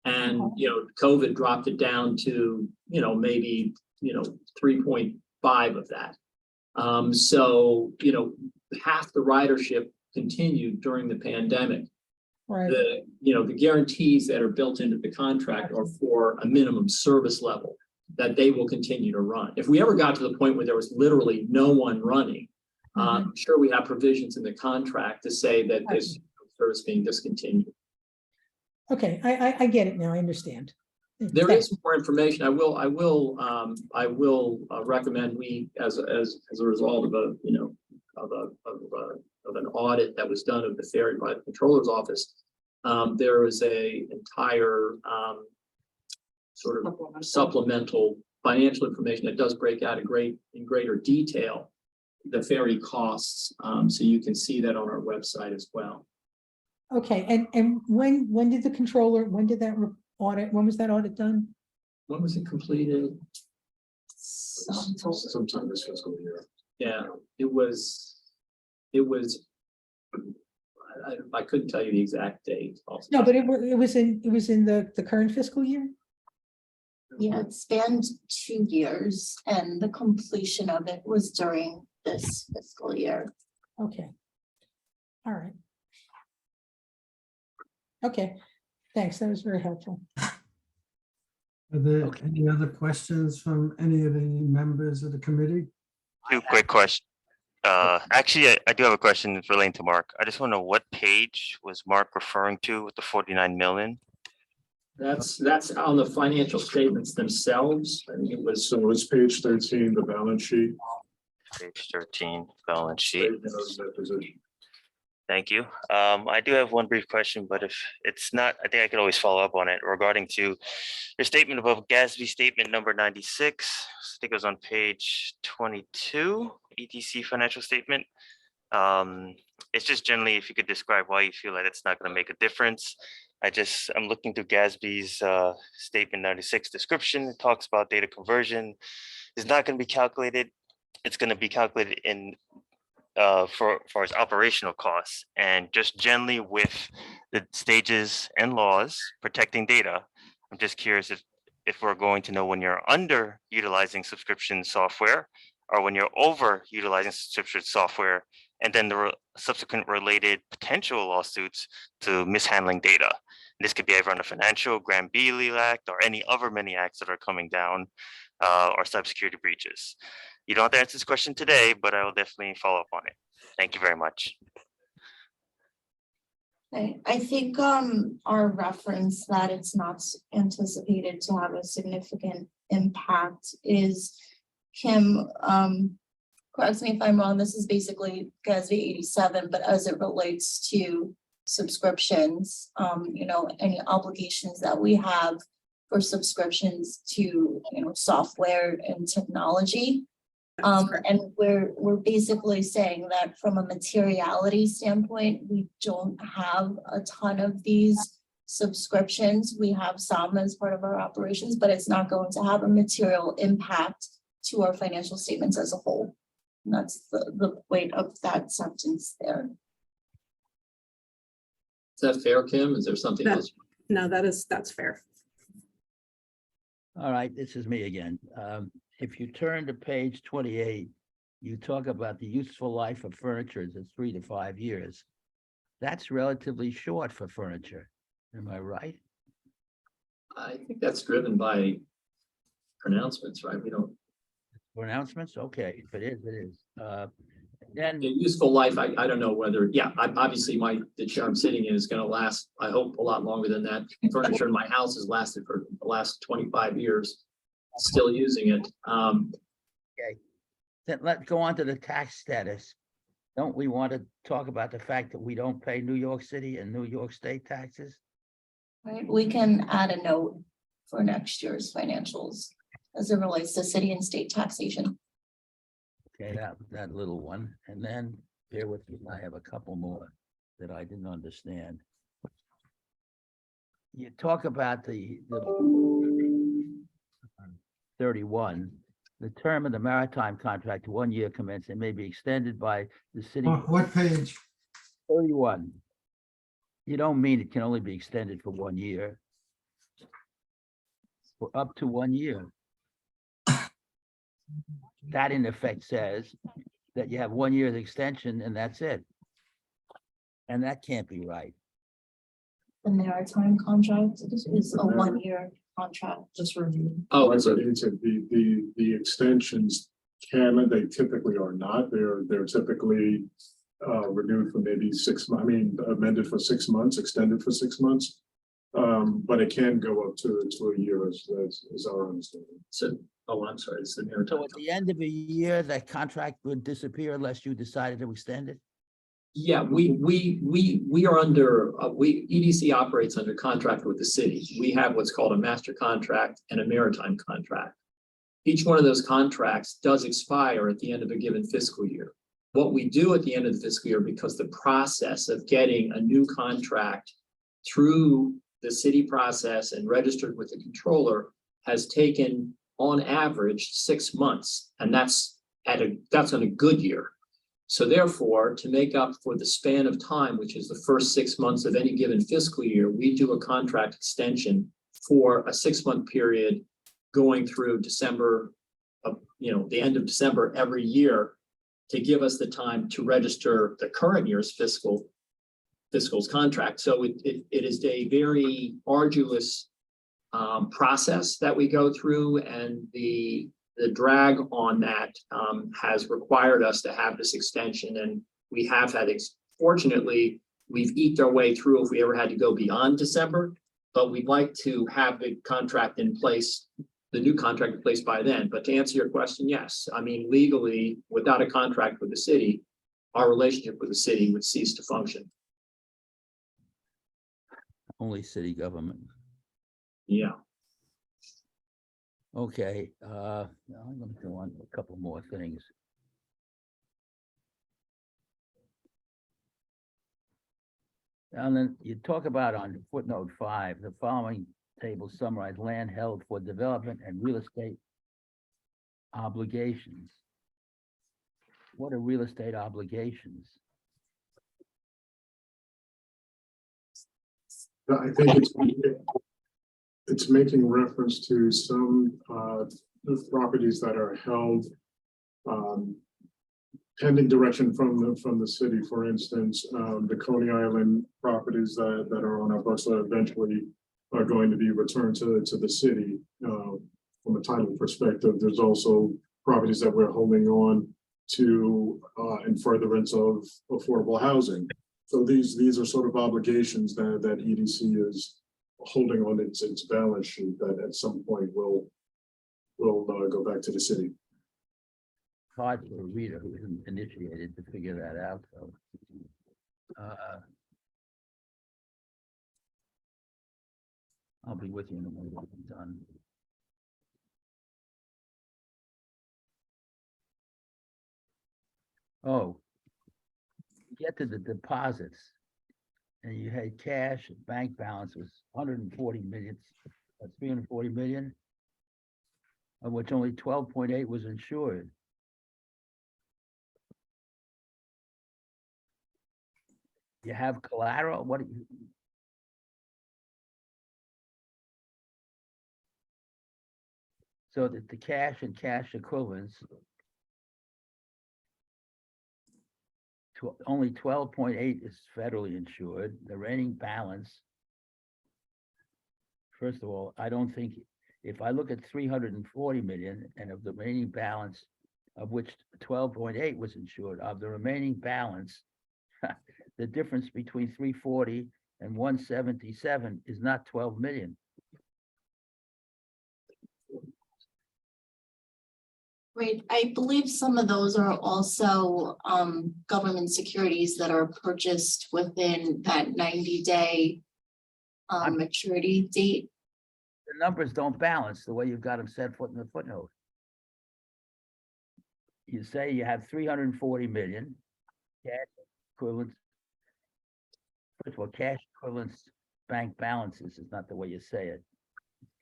And, you know, COVID dropped it down to, you know, maybe, 3.5 of that. So, half the ridership continued during the pandemic. Right. The guarantees that are built into the contract are for a minimum service level that they will continue to run. If we ever got to the point where there was literally no one running, I'm sure we have provisions in the contract to say that this service being discontinued. Okay, I get it now. I understand. There is more information. I will recommend we, as a result of an audit that was done of the ferry by the controller's office. There is a entire sort of supplemental financial information that does break out in greater detail the ferry costs. So you can see that on our website as well. Okay, and when did the controller, when did that audit, when was that audit done? When was it completed? Sometime this fiscal year. Yeah, it was. I couldn't tell you the exact date. No, but it was in the current fiscal year? Yeah, it spanned 2 years and the completion of it was during this fiscal year. Okay. All right. Okay, thanks. That was very helpful. Are there any other questions from any of the members of the committee? 2 quick questions. Actually, I do have a question relating to Mark. I just want to know what page was Mark referring to with the 49 million? That's on the financial statements themselves. I think it was. So it's page 13, the balance sheet. Page 13, balance sheet. Statement of net position. Thank you. I do have one brief question, but if it's not, I think I could always follow up on it regarding to your statement above GASB statement number 96. I think it was on page 22, ETC financial statement. It's just generally if you could describe why you feel that it's not going to make a difference. I'm looking through GASB's statement 96 description. It talks about data conversion is not going to be calculated. It's going to be calculated in for its operational costs, and just generally with the stages and laws protecting data. I'm just curious if we're going to know when you're underutilizing subscription software or when you're overutilizing subscription software, and then the subsequent related potential lawsuits to mishandling data. And this could be either on the financial Graham-Bealey Act or any other many acts that are coming down or cybersecurity breaches. You don't have to answer this question today, but I will definitely follow up on it. Thank you very much. I think our reference that it's not anticipated to have a significant impact is, Kim, correct me if I'm wrong, this is basically GASB 87, but as it relates to subscriptions, any obligations that we have for subscriptions to software and technology. And we're basically saying that from a materiality standpoint, we don't have a ton of these subscriptions. We have some as part of our operations, but it's not going to have a material impact to our financial statements as a whole. And that's the point of that sentence there. Is that fair, Kim? Is there something else? No, that's fair. All right, this is me again. If you turn to page 28, you talk about the useful life of furniture is 3 to 5 years. That's relatively short for furniture. Am I right? I think that's driven by pronouncements, right? We don't. Pronouncements? Okay, if it is, it is. Then the useful life, I don't know whether, obviously the chair I'm sitting in is going to last, I hope, a lot longer than that. Furniture in my house has lasted for the last 25 years. Still using it. Okay, then let's go on to the tax status. Don't we want to talk about the fact that we don't pay New York City and New York State taxes? Right, we can add a note for next year's financials as it relates to city and state taxation. Okay, that little one, and then bear with me, I have a couple more that I didn't understand. You talk about the 31, the term of the maritime contract, 1 year commencing, may be extended by the city. What page? 31. You don't mean it can only be extended for 1 year. For up to 1 year. That in effect says that you have 1 year's extension and that's it. And that can't be right. The maritime contract is a 1-year contract. Just review. Oh, it's the extensions they typically are not. They're typically renewed for maybe 6 months. I mean, amended for 6 months, extended for 6 months. But it can go up to a year as our understanding. So, oh, I'm sorry, it's the So maritime. at the end of a year, that contract would disappear unless you decided to extend it? Yeah, we are under, EDC operates under contract with the city. We have what's called a master contract and a maritime contract. Each one of those contracts does expire at the end of a given fiscal year. What we do at the end of the fiscal year, because the process of getting a new contract through the city process and registered with the controller has taken on average 6 months, and that's on a good year. So therefore, to make up for the span of time, which is the first 6 months of any given fiscal year, we do a contract extension for a 6-month period going through December of, the end of December every year to give us the time to register the current year's fiscal's contract. So it is a very arduous process that we go through, and the drag on that has required us to have this extension, and we have had, fortunately, we've eked our way through if we ever had to go beyond December, but we'd like to have the contract in place, the new contract in place by then. But to answer your question, yes, I mean, legally, without a contract with the city, our relationship with the city would cease to function. Only city government. Yeah. Okay, I'm gonna go on to a couple more things. And then you talk about on footnote 5, the following table summarize land held for development and real estate obligations. What are real estate obligations? I think it's making reference to some properties that are held pending direction from the city. For instance, the Coney Island properties that are on our books that eventually are going to be returned to the city. From a title perspective, there's also properties that we're holding on to in furtherance of affordable housing. So these are sort of obligations that EDC is holding on its balance sheet that at some point will go back to the city. Hard for a reader who isn't initiated to figure that out, so. I'll be with you in a moment when I'm done. Oh, get to the deposits. And you had cash, bank balance was 140 million, 340 million, of which only 12.8 was insured. You have collateral, what do you? So that the cash and cash equivalents only 12.8 is federally insured. The remaining balance, first of all, I don't think, if I look at 340 million and of the remaining balance, of which 12.8 was insured, of the remaining balance, the difference between 340 and 177 is not 12 million. Right, I believe some of those are also government securities that are purchased within that 90-day maturity date. The numbers don't balance the way you've got them set foot in the footnote. You say you have 340 million cash equivalents. First of all, cash equivalents, bank balances is not the way you say it.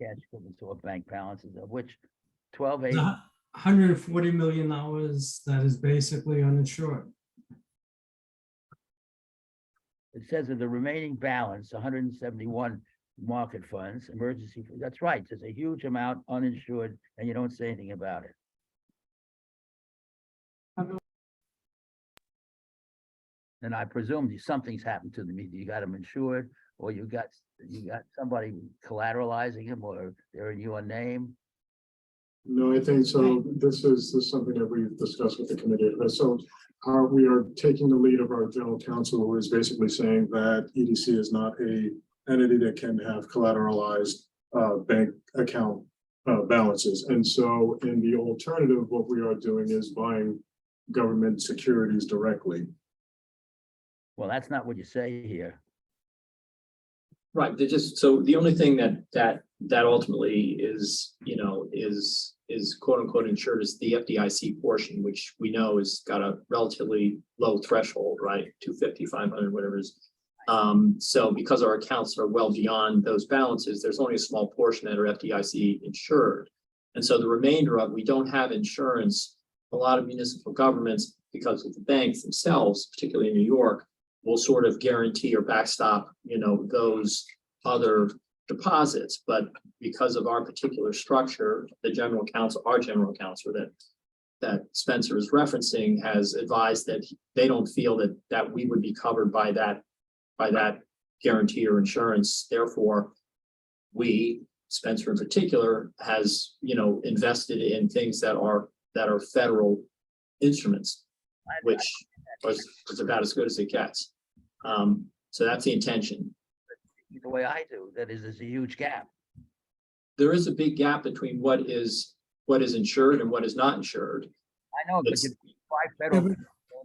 Cash equivalents or bank balances, of which 12.8. $140 million that is basically uninsured. It says that the remaining balance, 171 market funds, emergency, that's right, there's a huge amount uninsured and you don't say anything about it. And I presume something's happened to them. Either you got them insured or you got somebody collateralizing them or they're in your name. No, I think so. This is something that we've discussed with the committee. So we are taking the lead of our general counsel, who is basically saying that EDC is not a entity that can have collateralized bank account balances. And so in the alternative, what we are doing is buying government securities directly. Well, that's not what you say here. Right, they just, so the only thing that ultimately is, you know, is quote unquote insured is the FDIC portion, which we know has got a relatively low threshold, right? 250, 500, whatever it is. So because our accounts are well beyond those balances, there's only a small portion that are FDIC insured. And so the remainder of, we don't have insurance. A lot of municipal governments, because of the banks themselves, particularly in New York, will sort of guarantee or backstop, you know, those other deposits. But because of our particular structure, the general counsel, our general counsel that Spencer is referencing, has advised that they don't feel that we would be covered by that guarantee or insurance. Therefore, we, Spencer in particular, has, you know, invested in things that are federal instruments, which was about as good as it gets. So that's the intention. The way I do, that is, there's a huge gap. There is a big gap between what is insured and what is not insured. I know, but It's- you buy federal. Yeah,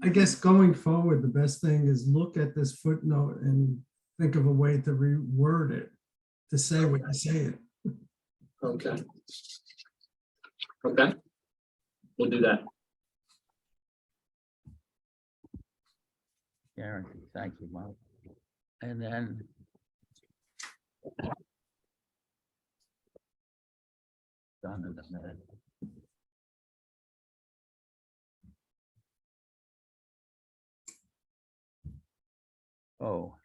but I guess going forward, the best thing is look at this footnote and think of a way to reword it, to say what you say it. Okay. Okay. We'll do that. Guarantee, thank you, Mark. And then. Done in a minute. Oh.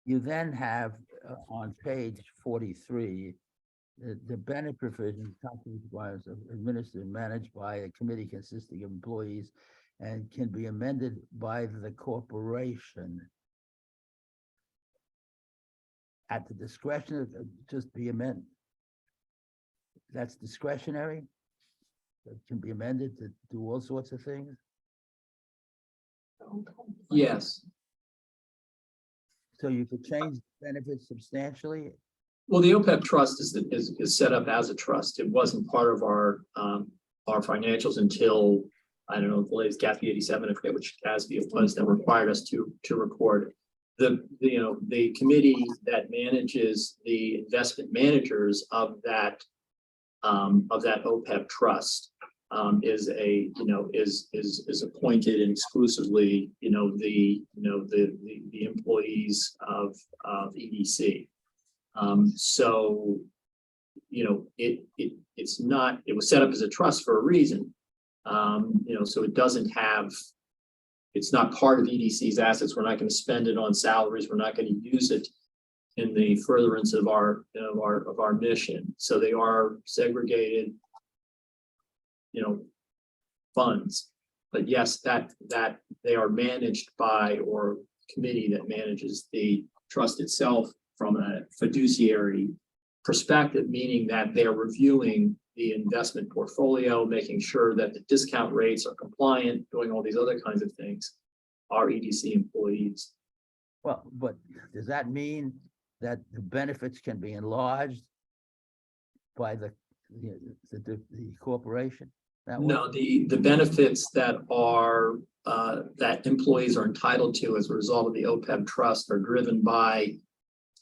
You then have on page 43, the benefit provisions, companies administered and managed by a committee consisting of employees and can be amended by the corporation at the discretion of just be amended. That's discretionary. It can be amended to do all sorts of things. Yes. So you could change benefits substantially. Well, the OPEB trust is set up as a trust. It wasn't part of our financials until, I don't know, the latest GASB 87, I forget which GASB it was that required us to record. The committee that manages the investment managers of that OPEB trust is appointed and exclusively, the employees of EDC. So, it's not, it was set up as a trust for a reason. So it doesn't have, it's not part of EDC's assets. We're not going to spend it on salaries. We're not going to use it in the furtherance of our mission. So they are segregated, funds. But yes, that they are managed by, or committee that manages the trust itself from a fiduciary perspective, meaning that they're reviewing the investment portfolio, making sure that the discount rates are compliant, doing all these other kinds of things, are EDC employees. Well, but does that mean that the benefits can be enlarged by the corporation? No, the benefits that are that employees are entitled to as a result of the OPEB trust are driven by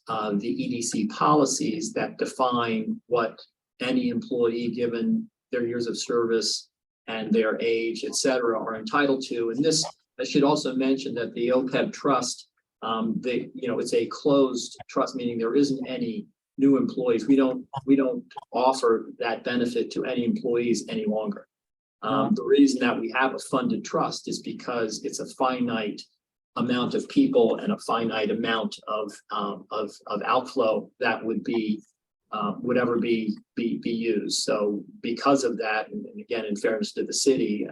the EDC policies that define what any employee, given their years of service and their age, et cetera, are entitled to. And this, I should also mention that the OPEB trust, it's a closed trust, meaning there isn't any new employees. We don't offer that benefit to any employees any longer. The reason that we have a funded trust is because it's a finite amount of people and a finite amount of outflow that would ever be used. So because of that, and again, in fairness to the city,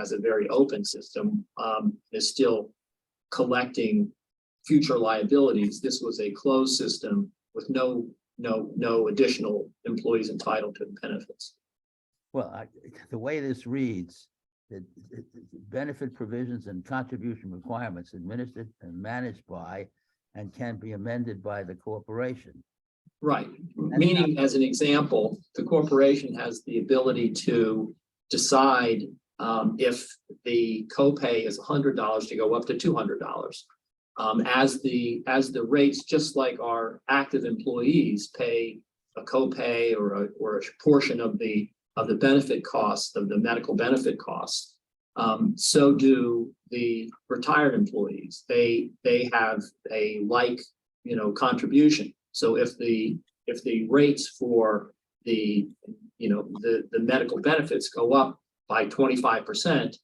as a very open system, is still collecting future liabilities. This was a closed system with no additional employees entitled to benefits. Well, the way this reads, the benefit provisions and contribution requirements administered and managed by and can be amended by the corporation. Right, meaning as an example, the corporation has the ability to decide if the copay is $100 to go up to $200. As the rates, just like our active employees pay a copay or a portion of the benefit costs, of the medical benefit costs, so do the retired employees. They have a like, contribution. So if the rates for the medical benefits go up by 25%,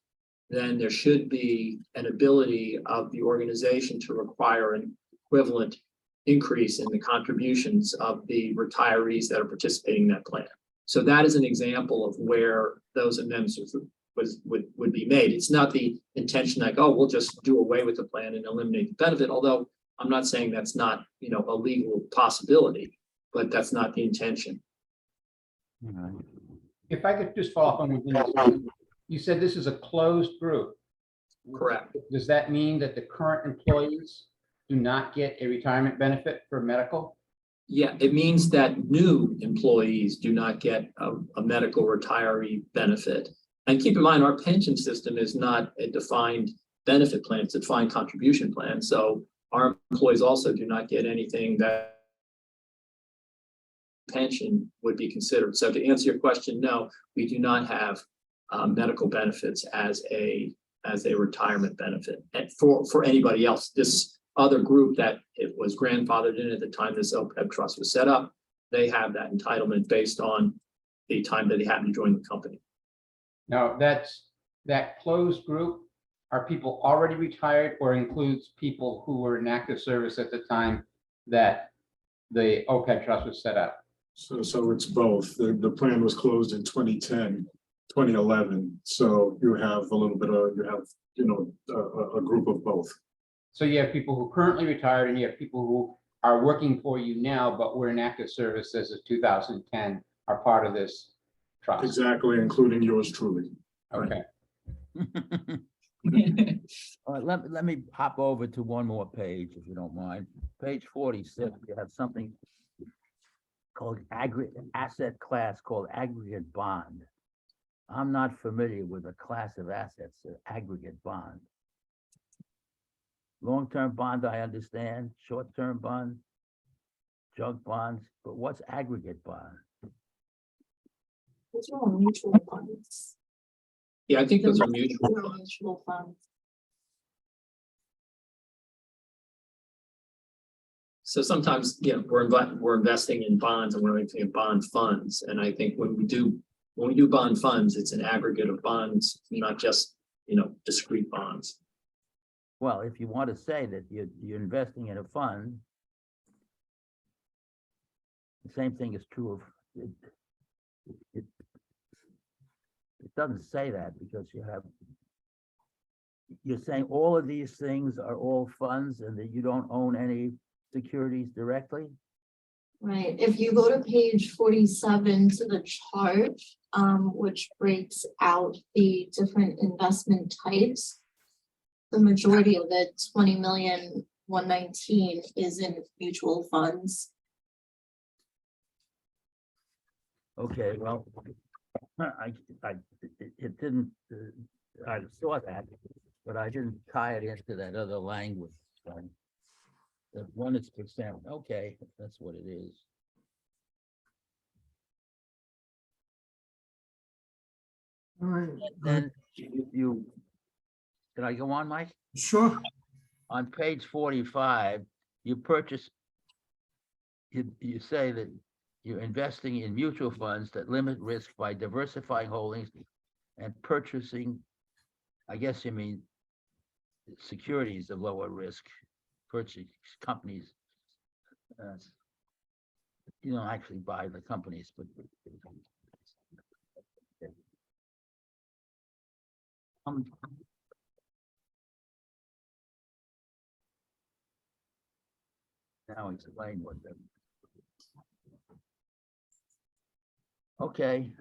then there should be an ability of the organization to require an equivalent increase in the contributions of the retirees that are participating in that plan. So that is an example of where those amendments would be made. It's not the intention like, oh, we'll just do away with the plan and eliminate the benefit, although I'm not saying that's not, a legal possibility, but that's not the intention. If I could just follow up on one thing. You said this is a closed group. Correct. Does that mean that the current employees do not get a retirement benefit for medical? Yeah, it means that new employees do not get a medical retiree benefit. And keep in mind, our pension system is not a defined benefit plan, it's a defined contribution plan. So our employees also do not get anything that pension would be considered. So to answer your question, no, we do not have medical benefits as a retirement benefit. And for anybody else, this other group that it was grandfathered in at the time this OPEB trust was set up, they have that entitlement based on the time that they happen to join the company. Now, that closed group, are people already retired or includes people who were in active service at the time that the OPEB trust was set up? So it's both. The plan was closed in 2010, 2011. So you have a little bit of, a group of both. So you have people who currently retired and you have people who are working for you now, but were in active service as of 2010 are part of this trust. Exactly, including yours truly. Okay. All right, let me hop over to one more page, if you don't mind. Page 46, you have something called asset class called aggregate bond. I'm not familiar with a class of assets, aggregate bond. Long-term bond, I understand, short-term bond, junk bonds, but what's aggregate bond? Those are all mutual funds. Yeah, I think those are They're mutual. mutual funds. So sometimes, we're investing in bonds and we're investing in bond funds. And I think when we do bond funds, it's an aggregate of bonds, not just, discrete bonds. Well, if you want to say that you're investing in a fund, the same thing is true of it doesn't say that because you're saying all of these things are all funds and that you don't own any securities directly? Right, if you go to page 47 to the chart, which breaks out the different investment types, the majority of it, 20,119,000 is in mutual funds. Okay, well, it didn't, I saw that, but I didn't tie it into that other language. So the 1%, okay, that's what it is. All right. Then can I go on, Mike? Sure. On page 45, you purchase you say that you're investing in mutual funds that limit risk by diversifying holdings and purchasing, I guess you mean securities of lower risk, purchase companies. You don't actually buy the companies, but now explain what the. Okay.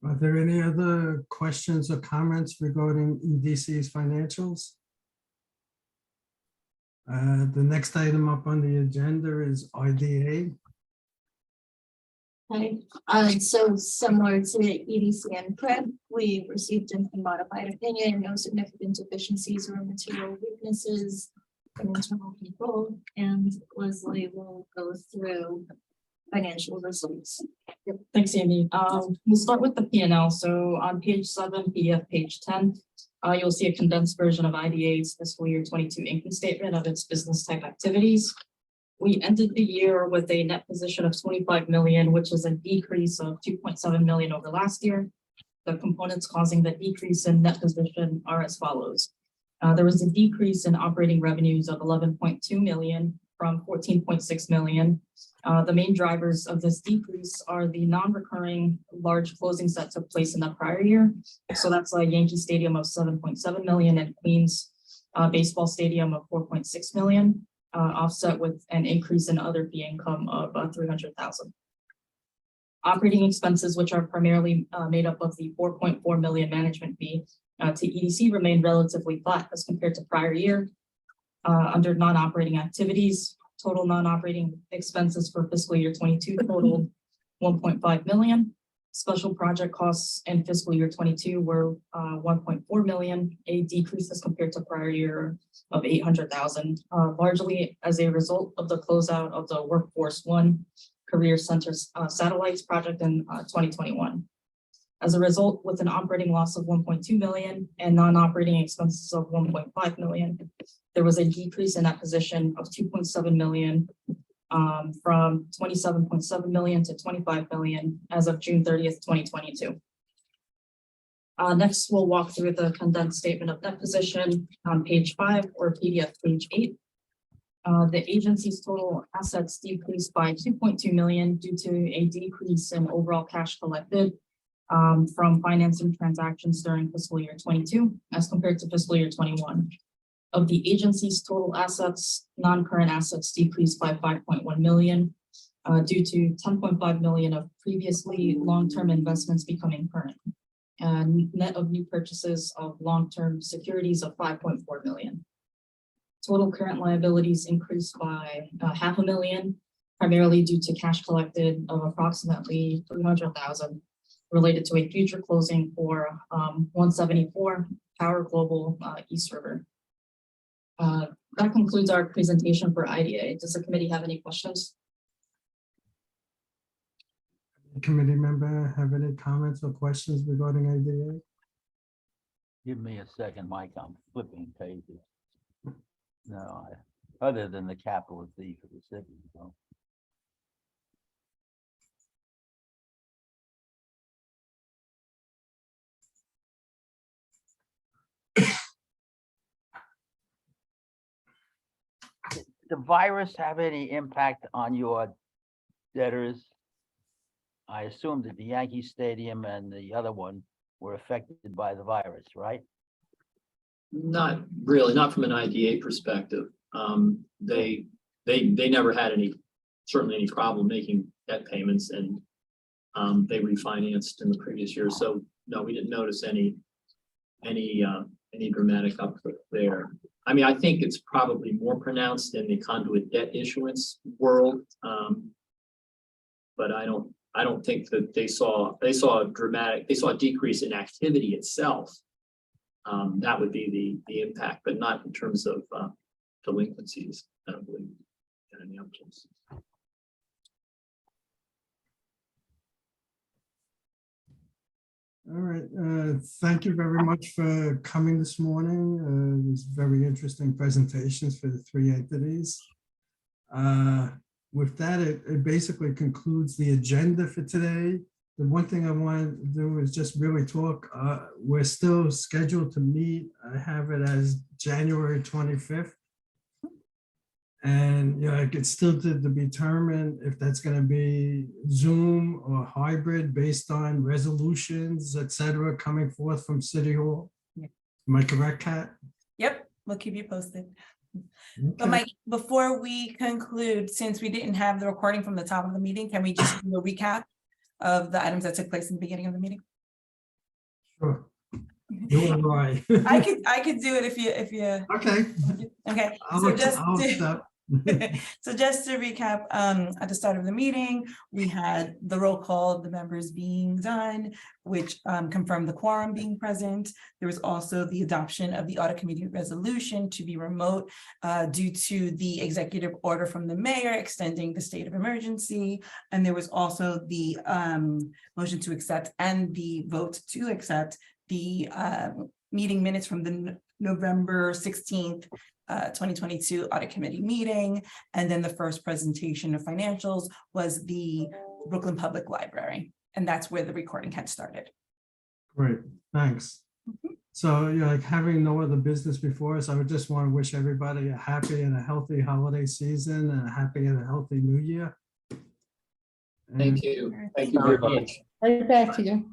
Are there any other questions or comments regarding EDC's financials? The next item up on the agenda is IDA. Okay, so similar to EDC and PREP, we received a modified opinion, no significant deficiencies or material weaknesses in internal control, and Leslie will go through financial results. Yep, thanks, Amy. We'll start with the P&L. So on page 7, PDF page 10, you'll see a condensed version of IDA's fiscal year 22 income statement of its business type activities. We ended the year with a net position of 25 million, which is a decrease of 2.7 million over last year. The components causing the decrease in net position are as follows. There was a decrease in operating revenues of 11.2 million from 14.6 million. The main drivers of this decrease are the non-recurring large closings that took place in the prior year. So that's like Yankee Stadium of 7.7 million and Queens Baseball Stadium of 4.6 million. Offset with an increase in other fee income of 300,000. Operating expenses, which are primarily made up of the 4.4 million management fee to EDC, remained relatively flat as compared to prior year. Under non-operating activities, total non-operating expenses for fiscal year 22 totaled 1.5 million. Special project costs in fiscal year 22 were 1.4 million, a decrease as compared to prior year of 800,000, largely as a result of the closeout of the Workforce One Career Center satellites project in 2021. As a result, with an operating loss of 1.2 million and non-operating expenses of 1.5 million, there was a decrease in that position of 2.7 million from 27.7 million to 25 million as of June 30th, 2022. Next, we'll walk through the condensed statement of net position on page 5 or PDF page 8. The agency's total assets decreased by 2.2 million due to a decrease in overall cash collected from financing transactions during fiscal year 22 as compared to fiscal year 21. Of the agency's total assets, non-current assets decreased by 5.1 million due to 10.5 million of previously long-term investments becoming current, and net of new purchases of long-term securities of 5.4 million. Total current liabilities increased by 500,000, primarily due to cash collected of approximately 300,000 related to a future closing for 174 Power Global East River. That concludes our presentation for IDA. Does the committee have any questions? Committee member have any comments or questions regarding IDA? Give me a second, Mike. I'm flipping pages. No, other than the capital Z for the city. So. Did the virus have any impact on your debtors? I assume that the Yankee Stadium and the other one were affected by the virus, right? Not really, not from an IDA perspective. They never had certainly any problem making debt payments, and they refinanced in the previous year. So no, we didn't notice any dramatic uptick there. I mean, I think it's probably more pronounced in the conduit debt issuance world, but I don't think that they saw a decrease in activity itself. That would be the impact, but not in terms of delinquencies. I don't believe in any upticks. All right, thank you very much for coming this morning. It was very interesting presentations for the three entities. With that, it basically concludes the agenda for today. The one thing I wanted to do is just really talk. We're still scheduled to meet. I have it as January 25th. And, you know, it's still to be determined if that's going to be Zoom or hybrid based on resolutions, et cetera, coming forth from City Hall. Yeah. Am I correct, Kat? Yep, we'll keep you posted. But Okay. Mike, before we conclude, since we didn't have the recording from the top of the meeting, can we just do a recap of the items that took place in the beginning of the meeting? Sure. You are right. I could do it if you. Okay. Okay, I'll so just I'll to- stop. So just to recap, at the start of the meeting, we had the roll call of the members being done, which confirmed the quorum being present. There was also the adoption of the audit committee resolution to be remote due to the executive order from the mayor extending the state of emergency. And there was also the motion to accept and the vote to accept the meeting minutes from the November 16th 2022 audit committee meeting. And then the first presentation of financials was the Brooklyn Public Library. And that's where the recording had started. Great, thanks. So, you know, like having no other business before us, I would just want to wish everybody a happy and a healthy holiday season and a happy and a healthy new year. Thank you. Thank you very much. Right back to you.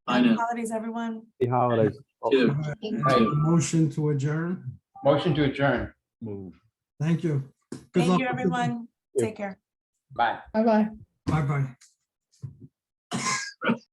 I Happy know. holidays, everyone. Happy holidays. Two. Motion to adjourn. Motion to adjourn. Move. Thank you. Good Thank luck you, with the- everyone. Take care. Bye. Bye-bye. Bye-bye.